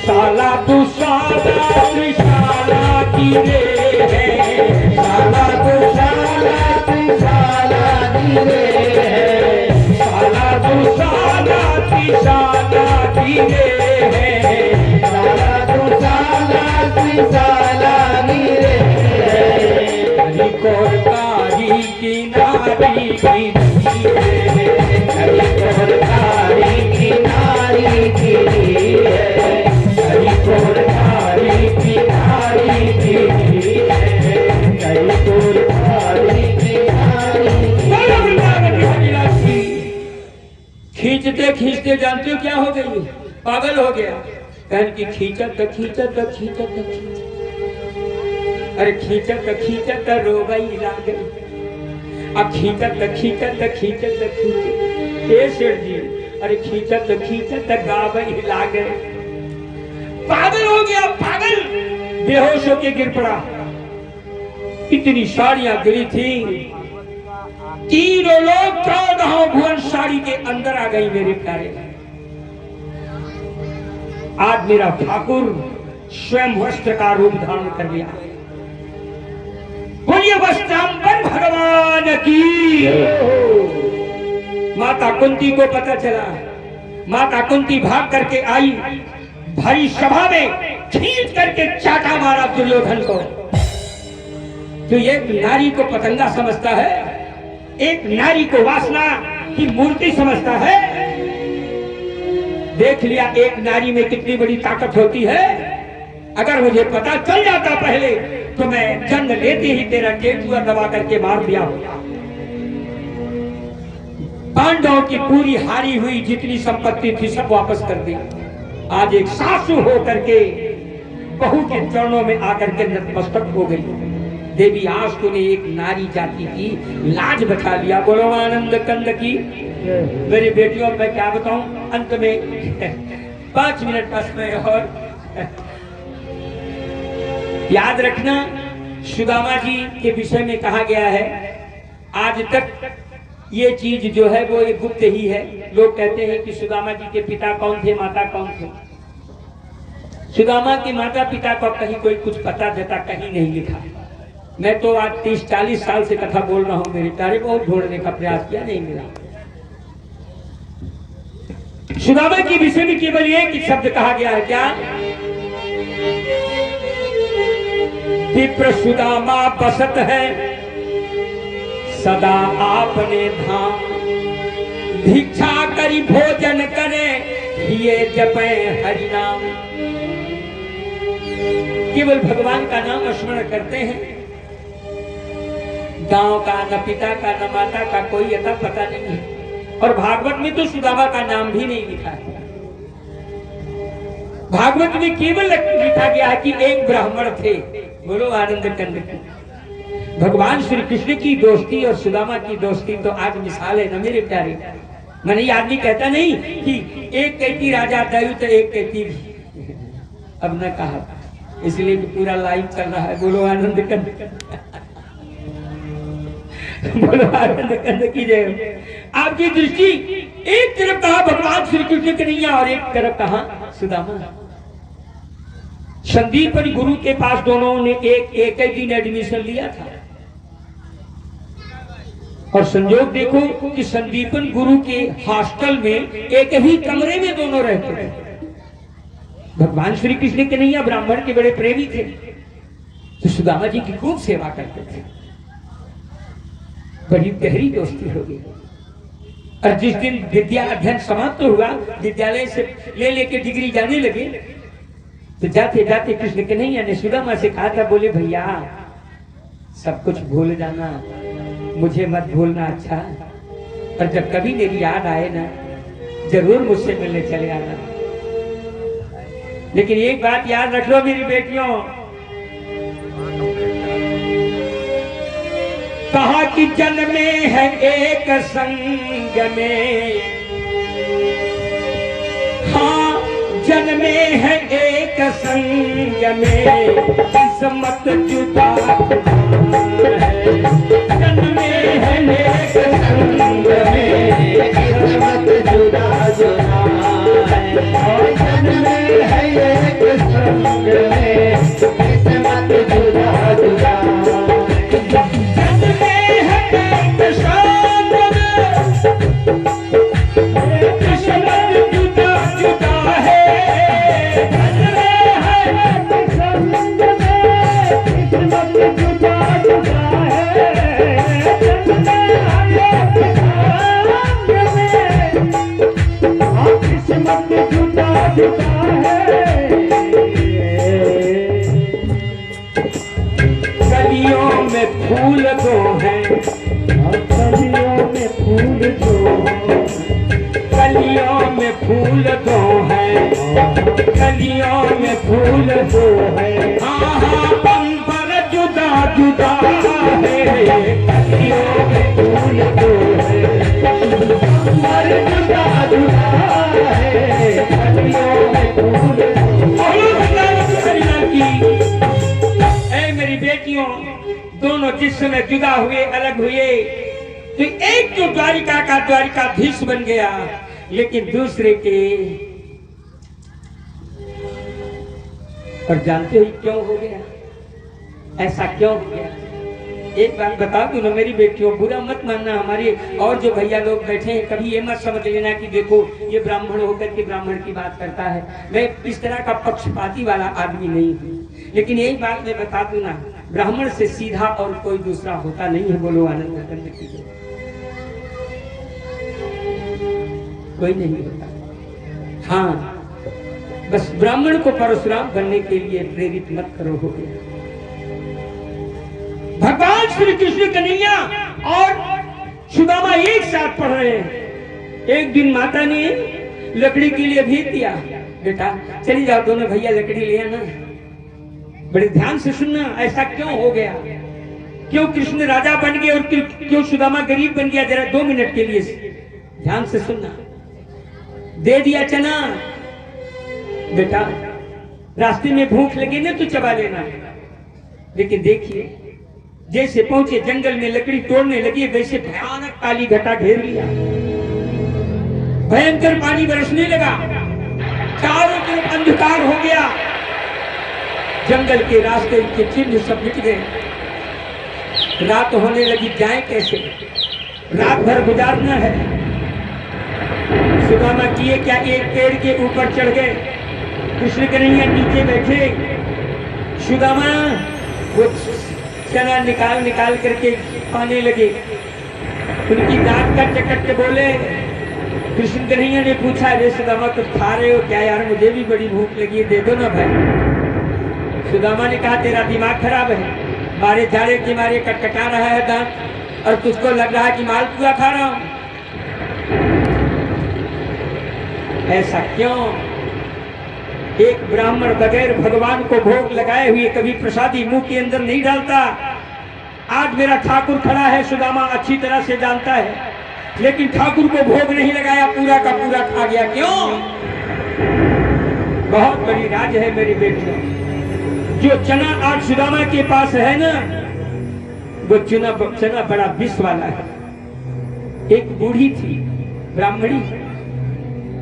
साला दुशाला त्रिशाला की रे है, साला दुशाला त्रिशाला की रे है, साला दुशाला त्रिशाला की रे है, हरी कोरकारी की नारी गिरी है, हरी कोरकारी की नारी गिरी है, हरी कोरकारी की नारी गिरी है, हरी कोरकारी की नारी। खींचते खींचते जानते हो क्या हो गई, पागल हो गया। कहन की खींचा तो खींचा तो खींचा तो खींचा, अरे खींचा तो खींचा तो रोबई ला गई। अब खींचा तो खींचा तो खींचा तो खींचा, हे शेर जी, अरे खींचा तो गावई ला गए। पागल हो गया, पागल, बेहोश होके गिर पड़ा। इतनी साड़ियां गिरी थी, तीनों लोग 14 भुवन साड़ी के अंदर आ गई मेरे प्यारे। आज मेरा ठाकुर स्वयं वस्त्र का रूप धारण कर लिया। बोलिए वस्त्रांबर भगवान की। माता कुंती को पता चला, माता कुंती भाग करके आई, भाई सभा में खींच करके चाटा मारा दुर्योधन को। तो एक नारी को पतंगा समझता है, एक नारी को वासना की मूर्ति समझता है। देख लिया एक नारी में कितनी बड़ी ताकत होती है। अगर मुझे पता चल जाता पहले तो मैं जन्म लेते ही तेरा टेटुआ दबा करके मार दिया। पांडवों की पूरी हारी हुई जितनी संपत्ति थी सब वापस कर दी। आज एक सासू हो करके बहू के चरणों में आकर के नतमस्तक हो गई। देवी आज तूने एक नारी जाति की लाज बचा लिया। बोलो आनंद कंद की। मेरी बेटियों मैं क्या बताऊं, अंत में 5 मिनट बस में और याद रखना, सुदामा जी के विषय में कहा गया है आज तक ये चीज जो है वो एक गुप्त ही है। लोग कहते हैं कि सुदामा जी के पिता कौन थे, माता कौन थे। सुदामा के माता पिता को कहीं कोई कुछ पता देता कहीं नहीं लिखा। मैं तो आज 30-40 साल से कथा बोल रहा हूं, मेरे तारे बहुत ढूंढने का प्रयास किया, नहीं मिला। सुदामा के विषय में केवल एक शब्द कहा गया है, क्या? विप्र सुदामा बसत है सदा आपने धाम, भिक्षा करी भोजन करे ये जपे हरि नाम। केवल भगवान का नाम स्मरण करते हैं। गांव का न पिता का न माता का कोई अता पता नहीं है। और भागवत में तो सुदामा का नाम भी नहीं लिखा है। भागवत में केवल लिखा गया है कि एक ब्राह्मण थे। बोलो आनंद कंद की। भगवान श्री कृष्ण की दोस्ती और सुदामा की दोस्ती तो आज मिसाल है ना मेरे प्यारे। मैंने आदमी कहता नहीं कि एक कहती राजा दयु तो एक कहती भी, अब न कहा, इसलिए कि पूरा लाइव चल रहा है। बोलो आनंद कंद, बोलो आनंद कंद की जय। आपकी दृष्टि एक तरफ कहा भगवान श्री कृष्ण कन्हैया और एक तरफ कहा सुदामा। संदीपन गुरु के पास दोनों ने एक ही दिन एडमिशन लिया था। और संजोग देखो कि संदीपन गुरु के हॉस्टल में एक ही कमरे में दोनों रहते थे। भगवान श्री कृष्ण कन्हैया ब्राह्मण के बड़े प्रेमी थे, तो सुदामा जी की खूब सेवा करते थे। बड़ी गहरी दोस्ती हो गई। और जिस दिन विद्या अध्ययन समाप्त हुआ, विद्यालय से ले लेके डिग्री जाने लगे, तो जाते जाते कृष्ण कन्हैया ने सुदामा से कहा था, बोले भैया सब कुछ भूल जाना, मुझे मत भूलना, अच्छा, पर जब कभी मेरी याद आए ना जरूर मुझसे मिलने चले आना। लेकिन एक बात याद रख लो मेरी बेटियों, कहा कि जन्मे है एक संग में, हाँ जन्मे है एक संग में, किस्मत जुदा है। जन्मे है एक संग में, किस्मत जुदा जुदा है। और जन्मे है एक संग में, किस्मत जुदा जुदा है। जन्मे है एक संग में, किस्मत जुदा जुदा है। जन्मे है एक संग में, किस्मत जुदा जुदा है। जन्मे है एक संग में, हाँ किस्मत जुदा जुदा है। कलियों में फूल दो हैं, कलियों में फूल दो, कलियों कलियों में फूल वो है हाँ पंपर जुदा जुदा है कलियों में फूल वो है मर जुदा जुदा है कलियों में फूल ऐ मेरी बेटियों, दोनों जिस समय जुदा हुए अलग हुए तो एक तो द्वारिका का द्वारिकाधीश बन गया, लेकिन दूसरे के और जानते हो क्यों हो गया, ऐसा क्यों हो गया? एक बात बता दूं ना मेरी बेटियों, बुरा मत मानना, हमारे और जो भैया लोग बैठे हैं कभी ये मत समझ लेना कि देखो ये ब्राह्मण होकर के ब्राह्मण की बात करता है। मैं इस तरह का पक्षपाती वाला आदमी नहीं हूँ, लेकिन यही बात मैं बता दूं ना, ब्राह्मण से सीधा और कोई दूसरा होता नहीं है। बोलो आनंद करने की कोई नहीं होता। हाँ, बस ब्राह्मण को परशुराम बनने के लिए प्रेरित मत करो, हो गया। भगवान श्री कृष्ण कन्हैया और सुदामा एक साथ पढ़ रहे हैं। एक दिन माता ने लकड़ी के लिए भेज दिया, बेटा चली जाओ दोनों भैया लकड़ी ले आना। बड़े ध्यान से सुनना, ऐसा क्यों हो गया, क्यों कृष्ण राजा बन गए और क्यों सुदामा गरीब बन गया, जरा 2 मिनट के लिए ध्यान से सुनना। दे दिया चना, बेटा रास्ते में भूख लगी ना तो चबा लेना। लेकिन देखिए जैसे पहुंचे जंगल में लकड़ी तोड़ने लगी, वैसे भयानक काली घटा घेर लिया, भयंकर पानी बरसने लगा, चारों तरफ अंधकार हो गया, जंगल के रास्ते के चिन्ह सब मिट गए। रात होने लगी, जाए कैसे, रात भर गुजारना है। सुदामा किए क्या, एक पेड़ के ऊपर चढ़ गए, कृष्ण कन्हैया नीचे बैठे। सुदामा वो चना निकाल करके खाने लगे, उनकी दांत का चकट के बोले। कृष्ण कन्हैया ने पूछा, अरे सुदामा तुम खा रहे हो क्या? यार मुझे भी बड़ी भूख लगी है, दे दो ना भाई। सुदामा ने कहा तेरा दिमाग खराब है, मारे झाड़े के मारे कटकटा रहा है दांत और तुझको लग रहा है कि मालपुआ खा रहा हूं। ऐसा क्यों? एक ब्राह्मण बगैर भगवान को भोग लगाए हुए कभी प्रसादी मुंह के अंदर नहीं डालता। आज मेरा ठाकुर खड़ा है, सुदामा अच्छी तरह से जानता है, लेकिन ठाकुर को भोग नहीं लगाया, पूरा का पूरा खा गया। क्यों? बहुत बड़ी राज है मेरी बेटियों। जो चना आज सुदामा के पास है ना, वो चना बड़ा विष वाला है। एक बूढ़ी थी ब्राह्मणी,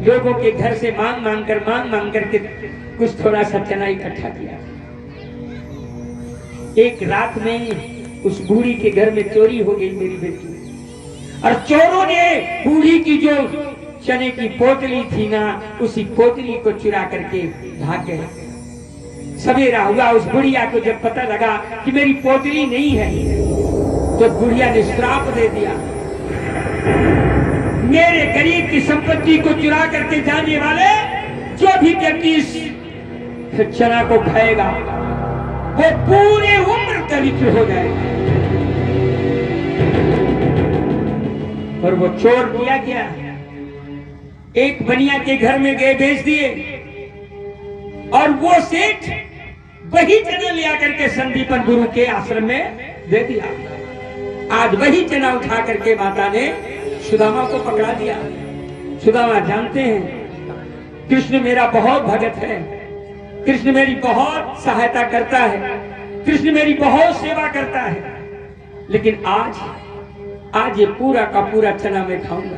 लोगों के घर से मांग मांग कर के कुछ थोड़ा सा चना इकट्ठा किया। एक रात में उस बूढ़ी के घर में चोरी हो गई मेरी बेटी, और चोरों ने बूढ़ी की जो चने की पोटली थी ना, उसी पोटली को चुरा करके भाग गए। सवेरा हुआ, उस बुढ़िया को जब पता लगा कि मेरी पोटली नहीं है, तो बुढ़िया ने श्राप दे दिया, मेरे गरीब की संपत्ति को चुरा करके जाने वाले जो भी व्यक्ति इस चना को खाएगा वो पूरे उम्र दरिद्र हो जाएगा। और वो चोर किया क्या, एक बनिया के घर में गए, बेच दिए, और वो सेठ वही चना लिया करके संदीपन गुरु के आश्रम में दे दिया। आज वही चना उठा करके माता ने सुदामा को पकड़ा दिया। सुदामा जानते हैं कृष्ण मेरा बहुत भगत है, कृष्ण मेरी बहुत सहायता करता है, कृष्ण मेरी बहुत सेवा करता है, लेकिन आज ये पूरा का पूरा चना मैं खाऊंगा,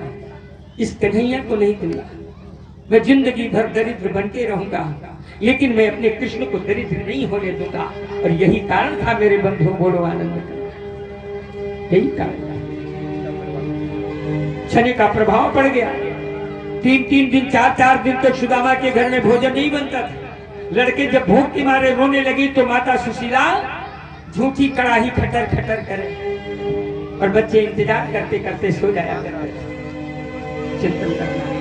इस कन्हैया को नहीं दूंगा। मैं जिंदगी भर दरिद्र बन के रहूंगा, लेकिन मैं अपने कृष्ण को दरिद्र नहीं होने दूंगा। और यही कारण था मेरे बंधु, बोलो आनंद, यही कारण था। चने का प्रभाव पड़ गया। 3-3 दिन 4-4 दिन तक सुदामा के घर में भोजन नहीं बनता था। लड़के जब भूख के मारे रोने लगी तो माता सुशीला झूठी कड़ाही खटर खटर करे, और बच्चे इंतजार करते करते सो जाया करते। चिंतन करना।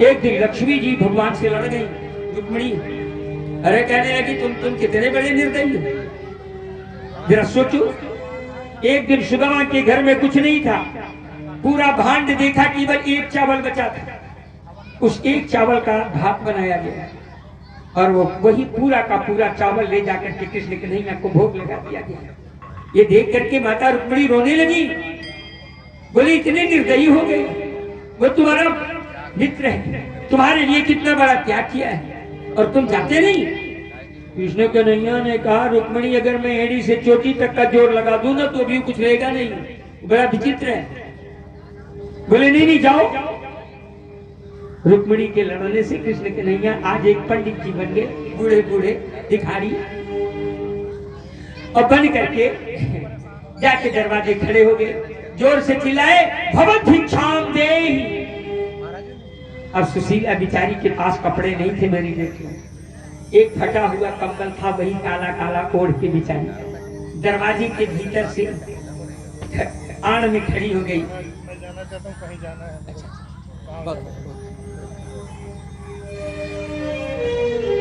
एक दिन लक्ष्मी जी भगवान से लड़ गई, रुक्मिणी, अरे कहने लगी तुम कितने बड़े निर्दयी हो, जरा सोचो। एक दिन सुदामा के घर में कुछ नहीं था, पूरा भांड देखा, केवल एक चावल बचा था, उस एक चावल का भात बनाया गया। और वो वही पूरा का पूरा चावल ले जाकर के कृष्ण कन्हैया को भोग लगा दिया गया। ये देख करके माता रुक्मिणी रोने लगी, बोली इतने निर्दयी हो गए, वो तुम्हारा मित्र है, तुम्हारे लिए कितना बड़ा त्याग किया है और तुम जाते नहीं। कृष्ण कन्हैया ने कहा रुक्मिणी अगर मैं एड़ी से चोटी तक का जोर लगा दूं ना तो भी कुछ रहेगा नहीं, बड़ा विचित्र है। बोले नहीं नहीं जाओ। रुक्मिणी के लड़ने से कृष्ण कन्हैया आज एक पंडित जी बन गए, बूढ़े बूढ़े भिखारी, और बन करके जाके दरवाजे खड़े हो गए, जोर से चिल्लाए भवत भिक्षाम देहि। अब सुशीला बिचारी के पास कपड़े नहीं थे मेरी बेटी, एक फटा हुआ कंबल था, वही काला काला ओढ़ के बिचारी दरवाजे के भीतर से आड़ में खड़ी हो गई। कहीं जाना है।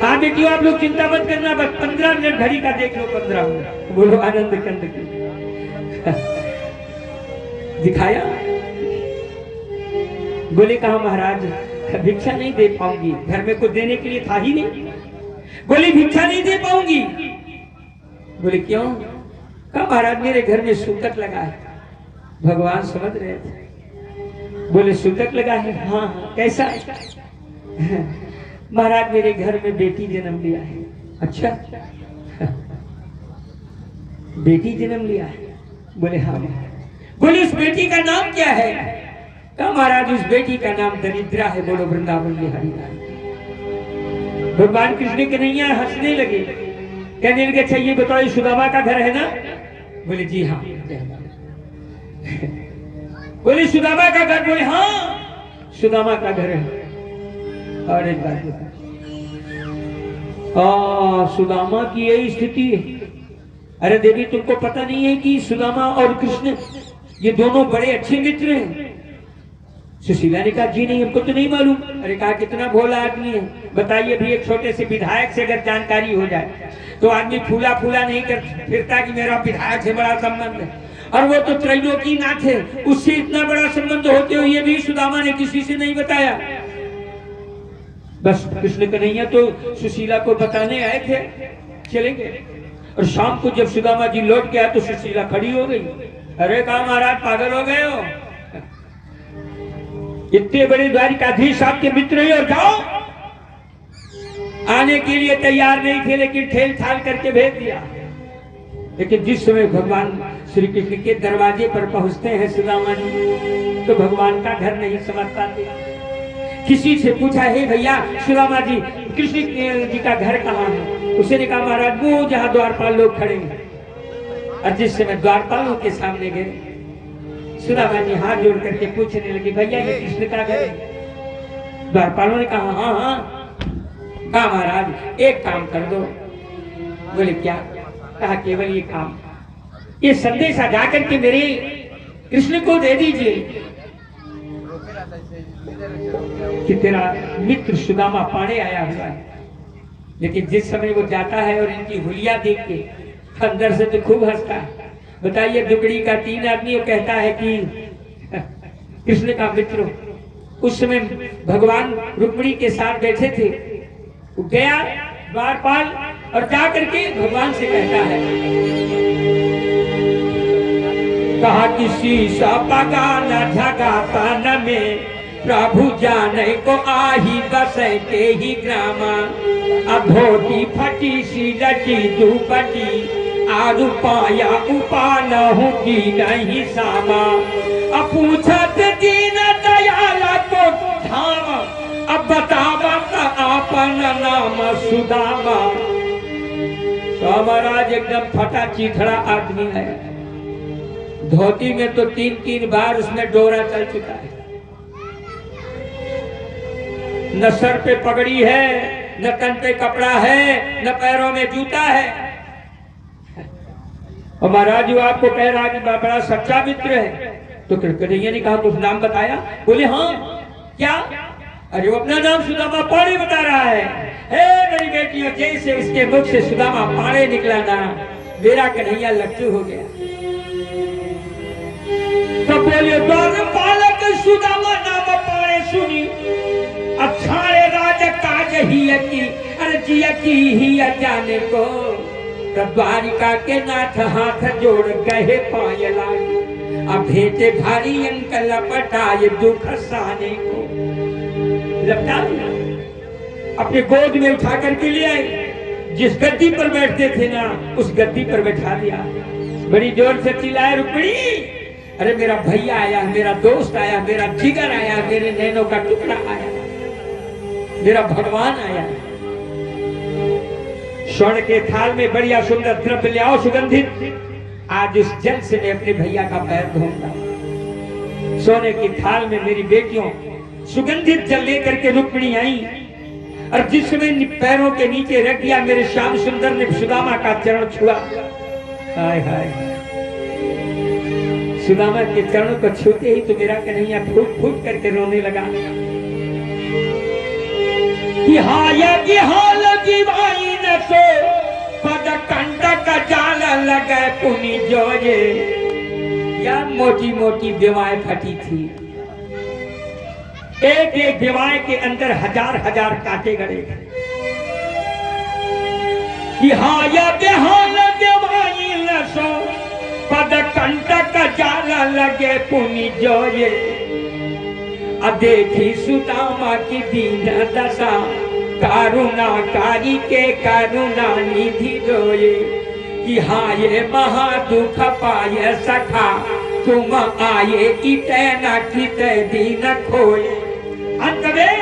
हाँ बेटियों आप लोग चिंता मत करना, बस 15 मिनट घड़ी का देख लो, 15 मिनट बोलो आनंद कंद की। दिखाया, बोले कहा महाराज भिक्षा नहीं दे पाऊंगी, घर में कुछ देने के लिए था ही नहीं। बोली भिक्षा नहीं दे पाऊंगी। बोले क्यों? कहा महाराज मेरे घर में सूतक लगा है। भगवान समझ रहे थे। बोले सूतक लगा है? हाँ हाँ। कैसा? महाराज मेरे घर में बेटी जन्म लिया है। अच्छा बेटी जन्म लिया है? बोले हाँ। बोले उस बेटी का नाम क्या है? कहा महाराज उस बेटी का नाम दरिद्रा है, बोलो वृंदावन बिहारी लाल। भगवान कृष्ण कन्हैया हंसने लगे, कहने लगे अच्छा ये बताओ सुदामा का घर है ना? बोले जी हाँ। बोले सुदामा का घर? बोले हाँ सुदामा का घर है। और एक बात बता, सुदामा की यही स्थिति है। अरे देवी तुमको पता नहीं है कि सुदामा और कृष्ण ये दोनों बड़े अच्छे मित्र हैं? सुशीला ने कहा जी नहीं हमको तो नहीं मालूम। अरे कहा कितना भोला आदमी है, बताइए भी एक छोटे से विधायक से अगर जानकारी हो जाए तो आदमी फूला फूला नहीं कर फिरता कि मेरा विधायक से बड़ा संबंध है। और वो तो त्रैलोकीनाथ है, उससे इतना बड़ा संबंध होते हुए भी सुदामा ने किसी से नहीं बताया। बस कृष्ण कन्हैया तो सुशीला को बताने आए थे, चले गए। और शाम को जब सुदामा जी लौट गया तो सुशीला खड़ी हो गई। अरे कहा महाराज पागल हो गए हो, इतने बड़े द्वारिकाधीश आपके मित्र हैं और जाओ। आने के लिए तैयार नहीं थे लेकिन ठेल ठाल करके भेज दिया। लेकिन जिस समय भगवान श्री कृष्ण के दरवाजे पर पहुंचते हैं सुदामा जी तो भगवान का घर नहीं समझ पाते। किसी से पूछा है भैया सुदामा जी कृष्ण जी का घर कहाँ है? उसने कहा महाराज वो जहाँ द्वारपाल लोग खड़े हैं। और जिस समय द्वारपालों के सामने गए सुदामा जी हाथ जोड़ करके पूछने लगे भैया ये कृष्ण का घर है? द्वारपालों ने कहा हाँ हाँ। कहा महाराज एक काम कर दो। बोले क्या? कहा केवल ये काम, ये संदेशा जाकर के मेरे कृष्ण को दे दीजिए कि तेरा मित्र सुदामा पाड़े आया हुआ है। लेकिन जिस समय वो जाता है और इनकी हुलिया देख के अंदर से तो खूब हंसता है। बताइए दुगड़ी का 3 आदमी वो कहता है कि कृष्ण का मित्र। उस समय भगवान रुक्मिणी के साथ बैठे थे, वो गया द्वारपाल और जा करके भगवान से कहता है, कहा किसी सा पगाना झगाता न में प्रभु जाने को आही बसे के ही ग्रामा। अब धोती फटी सी लटी दुपटी आरु पाया उपा न की नहीं सामा। अब पूछत दीन दयाला को धामा, अब बतावा का आपन नाम सुदामा। तो महाराज एकदम फटा चीथड़ा आदमी है, धोती में तो 3-3 बार उसमें डोरा चल चुका है, न सर पे पगड़ी है, न तन पे कपड़ा है, न पैरों में जूता है। और महाराज जो आपको कह रहा कि बड़ा सच्चा मित्र है। तो कन्हैया ने कहा कुछ नाम बताया? बोले हाँ। क्या? अरे वो अपना नाम सुदामा पाड़े बता रहा है। हे मेरी बेटियों, जैसे उसके मुख से सुदामा पाड़े निकला ना, मेरा कन्हैया लट्टू हो गया। तो बोले द्वारपालक सुदामा नाम पाड़े सुनी, अक्षारे राज काज ही की। अरे सिया की ही अजाने को, तब द्वारिका के नाथ हाथ जोड़ कहे पाए लागे, अब भेजे भारी अंक लपटाए दुख साने को। लपटा दिया, अपने गोद में उठा करके ले आए, जिस गद्दी पर बैठते थे ना उस गद्दी पर बैठा दिया। बड़ी जोर से चिल्लाए रुक्मिणी, अरे मेरा भैया आया, मेरा दोस्त आया, मेरा जिगर आया, मेरे नैनों का टुकड़ा आया, मेरा भगवान आया। स्वर्ण के थाल में बढ़िया सुंदर द्रव्य ले आओ सुगंधित, आज उस जल से मैं अपने भैया का पैर धोऊंगा। सोने की थाल में मेरी बेटियों सुगंधित जल लेकर के रुक्मिणी आई, और जिस समय पैरों के नीचे रख दिया मेरे श्याम सुंदर ने सुदामा का चरण छुआ। हाय हाय, सुदामा के चरणों को छूते ही तो मेरा कन्हैया फूट फूट करके रोने लगा कि हाल जीवाई न सो पद कंटक जाल लगे पुनि जोजे। या मोटी मोटी बेवाएं फटी थी, एक एक बेवाएं के अंदर हजार हजार कांटे गड़े कि हाल बेवाई न सो पद कंटक जाल लगे पुनि जोजे। देखी सुदामा की दीन दशा, करुणाकारी के करुणा निधि रोए कि हाँ ये महा दुख पाए सखा, तुम आए इते न किते दीन खोए। अंत में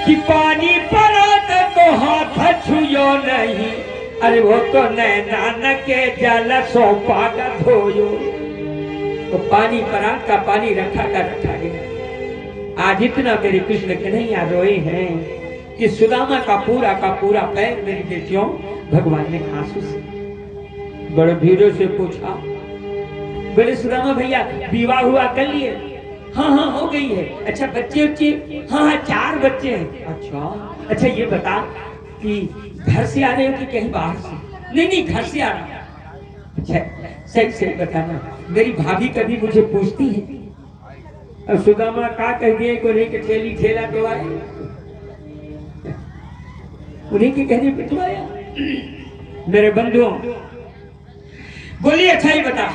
कि पानी पड़त तो हाथ छुयो नहीं, अरे वो तो नैना के जल सोपा धोयो। तो पानी परात का पानी रखा गया। आज इतना मेरे कृष्ण कन्हैया रोए हैं कि सुदामा का पूरा पैर मेरी बेटियों भगवान ने आंसू से बड़े भीड़ों से पूछा, बोले सुदामा भैया विवाह हुआ कर लिए? हाँ हो गई है। अच्छा बच्चे बच्चे? हाँ 4 बच्चे हैं। अच्छा ये बता कि घर से आ रहे हो कि कहीं बाहर से? नहीं घर से आ रहा। अच्छा सही बताना, मेरी भाभी कभी मुझे पूछती है, अब सुदामा का कह दिए को नहीं कि ठेली ठेला तो आए, उन्हीं के कहने पे तो आया। मेरे बंधुओं बोलिए, अच्छा ही बता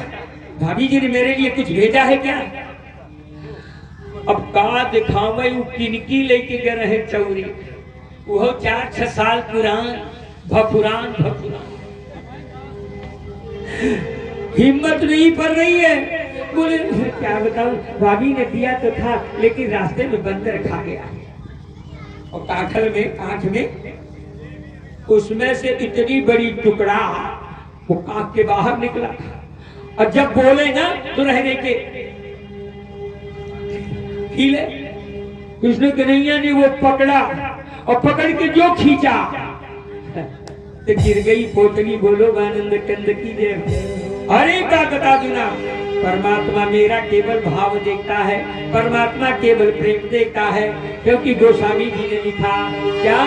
भाभी जी ने मेरे लिए कुछ भेजा है क्या? अब का दिखावे किनकी लेके गए रहे चौरी, वो 4-6 साल पुरान भफुरान हिम्मत नहीं पड़ रही है। बोले क्या बताऊं, भाभी ने दिया तो था लेकिन रास्ते में बंदर खा गया, और काखल में आंख में उसमें से इतनी बड़ी टुकड़ा वो कांख के बाहर निकला, और जब बोले ना तो रहने के हिले कृष्ण कन्हैया ने वो पकड़ा, और पकड़ के जो खींचा तो गिर गई पोतनी। बोलो आनंद कंद की जय। अरे का बता दूना, परमात्मा मेरा केवल भाव देखता है, परमात्मा केवल प्रेम देखता है, क्योंकि गोस्वामी जी ने लिखा क्या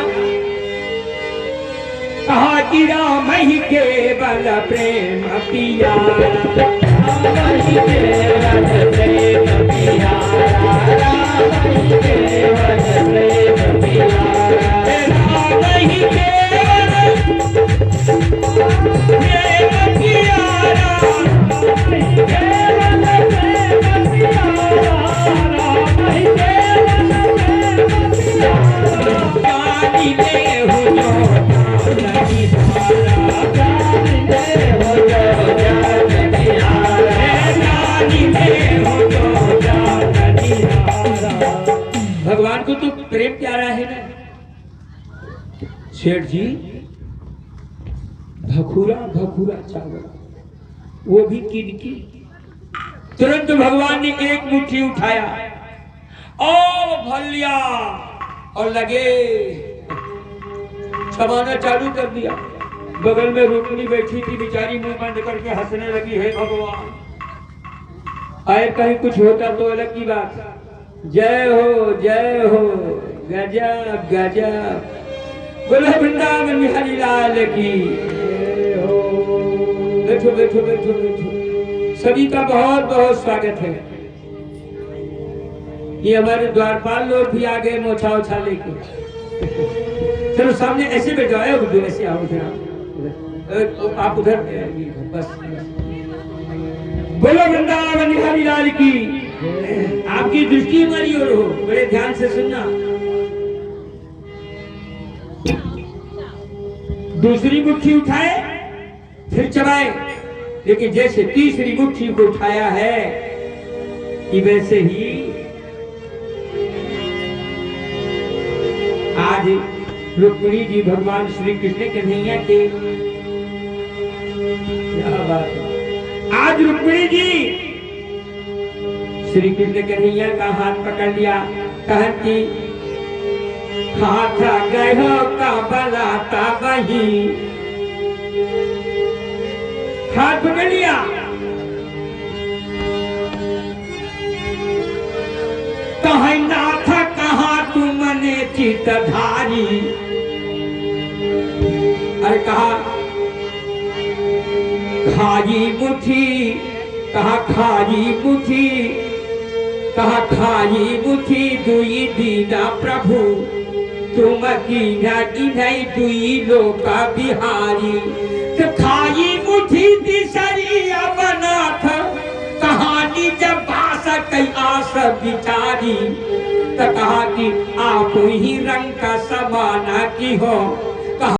कहा कि राम ही केवल प्रेम पिया, राम ही केवल प्रेम पिया, राम ही केवल प्रेम पिया, राम ही केवल प्रेम पिया, राम ही केवल प्रेम पिया, राम ही केवल प्रेम पिया, जानी ले हो भगवान को तो प्रेम प्यारा है ना। सेठ जी भखूरा चावल, वो भी किनकी। तुरंत भगवान ने एक मुट्ठी उठाया और भर लिया और लगे छमाना चालू कर दिया। बगल में रुक्मिणी बैठी थी, बेचारी मुंह बंद करके हंसने लगी, हे भगवान आए कहीं कुछ होता तो अलग की बात। जय हो गजब गजब, बोलो वृंदावन बिहारी लाल की। बैठो बैठो बैठो बैठो, सभी का बहुत बहुत स्वागत है। ये हमारे द्वारपाल लोग भी आ गए मोछा ओछा लेके। चलो सामने ऐसे बैठ जाओ, उधर ऐसे आओ, उधर आप उधर बस। बोलो वृंदावन बिहारी लाल की। आपकी दृष्टि हमारी ओर हो, बड़े ध्यान से सुनना। दूसरी मुट्ठी उठाए फिर चबाए, लेकिन जैसे तीसरी मुट्ठी को उठाया है कि वैसे ही आज रुक्मिणी जी भगवान श्री कृष्ण कन्हैया के, क्या बात है, आज रुक्मिणी जी श्री कृष्ण कन्हैया का हाथ पकड़ लिया, कहती हाथ गयो का बलाता वही, हाथ पकड़ लिया, कहे नाथ कहा तुमने चितधारी, अरे कहा खाई मुट्ठी, कहा खाई मुट्ठी, कहा खाई मुट्ठी दुई दीना प्रभु, तुम कीना इन्हई दुई लोका बिहारी। तो खाई मुट्ठी तीसरी अवनाथ, कहानी जब बास कई आस बिचारी, तो कहा कि आप ही रंग का समाना की हो,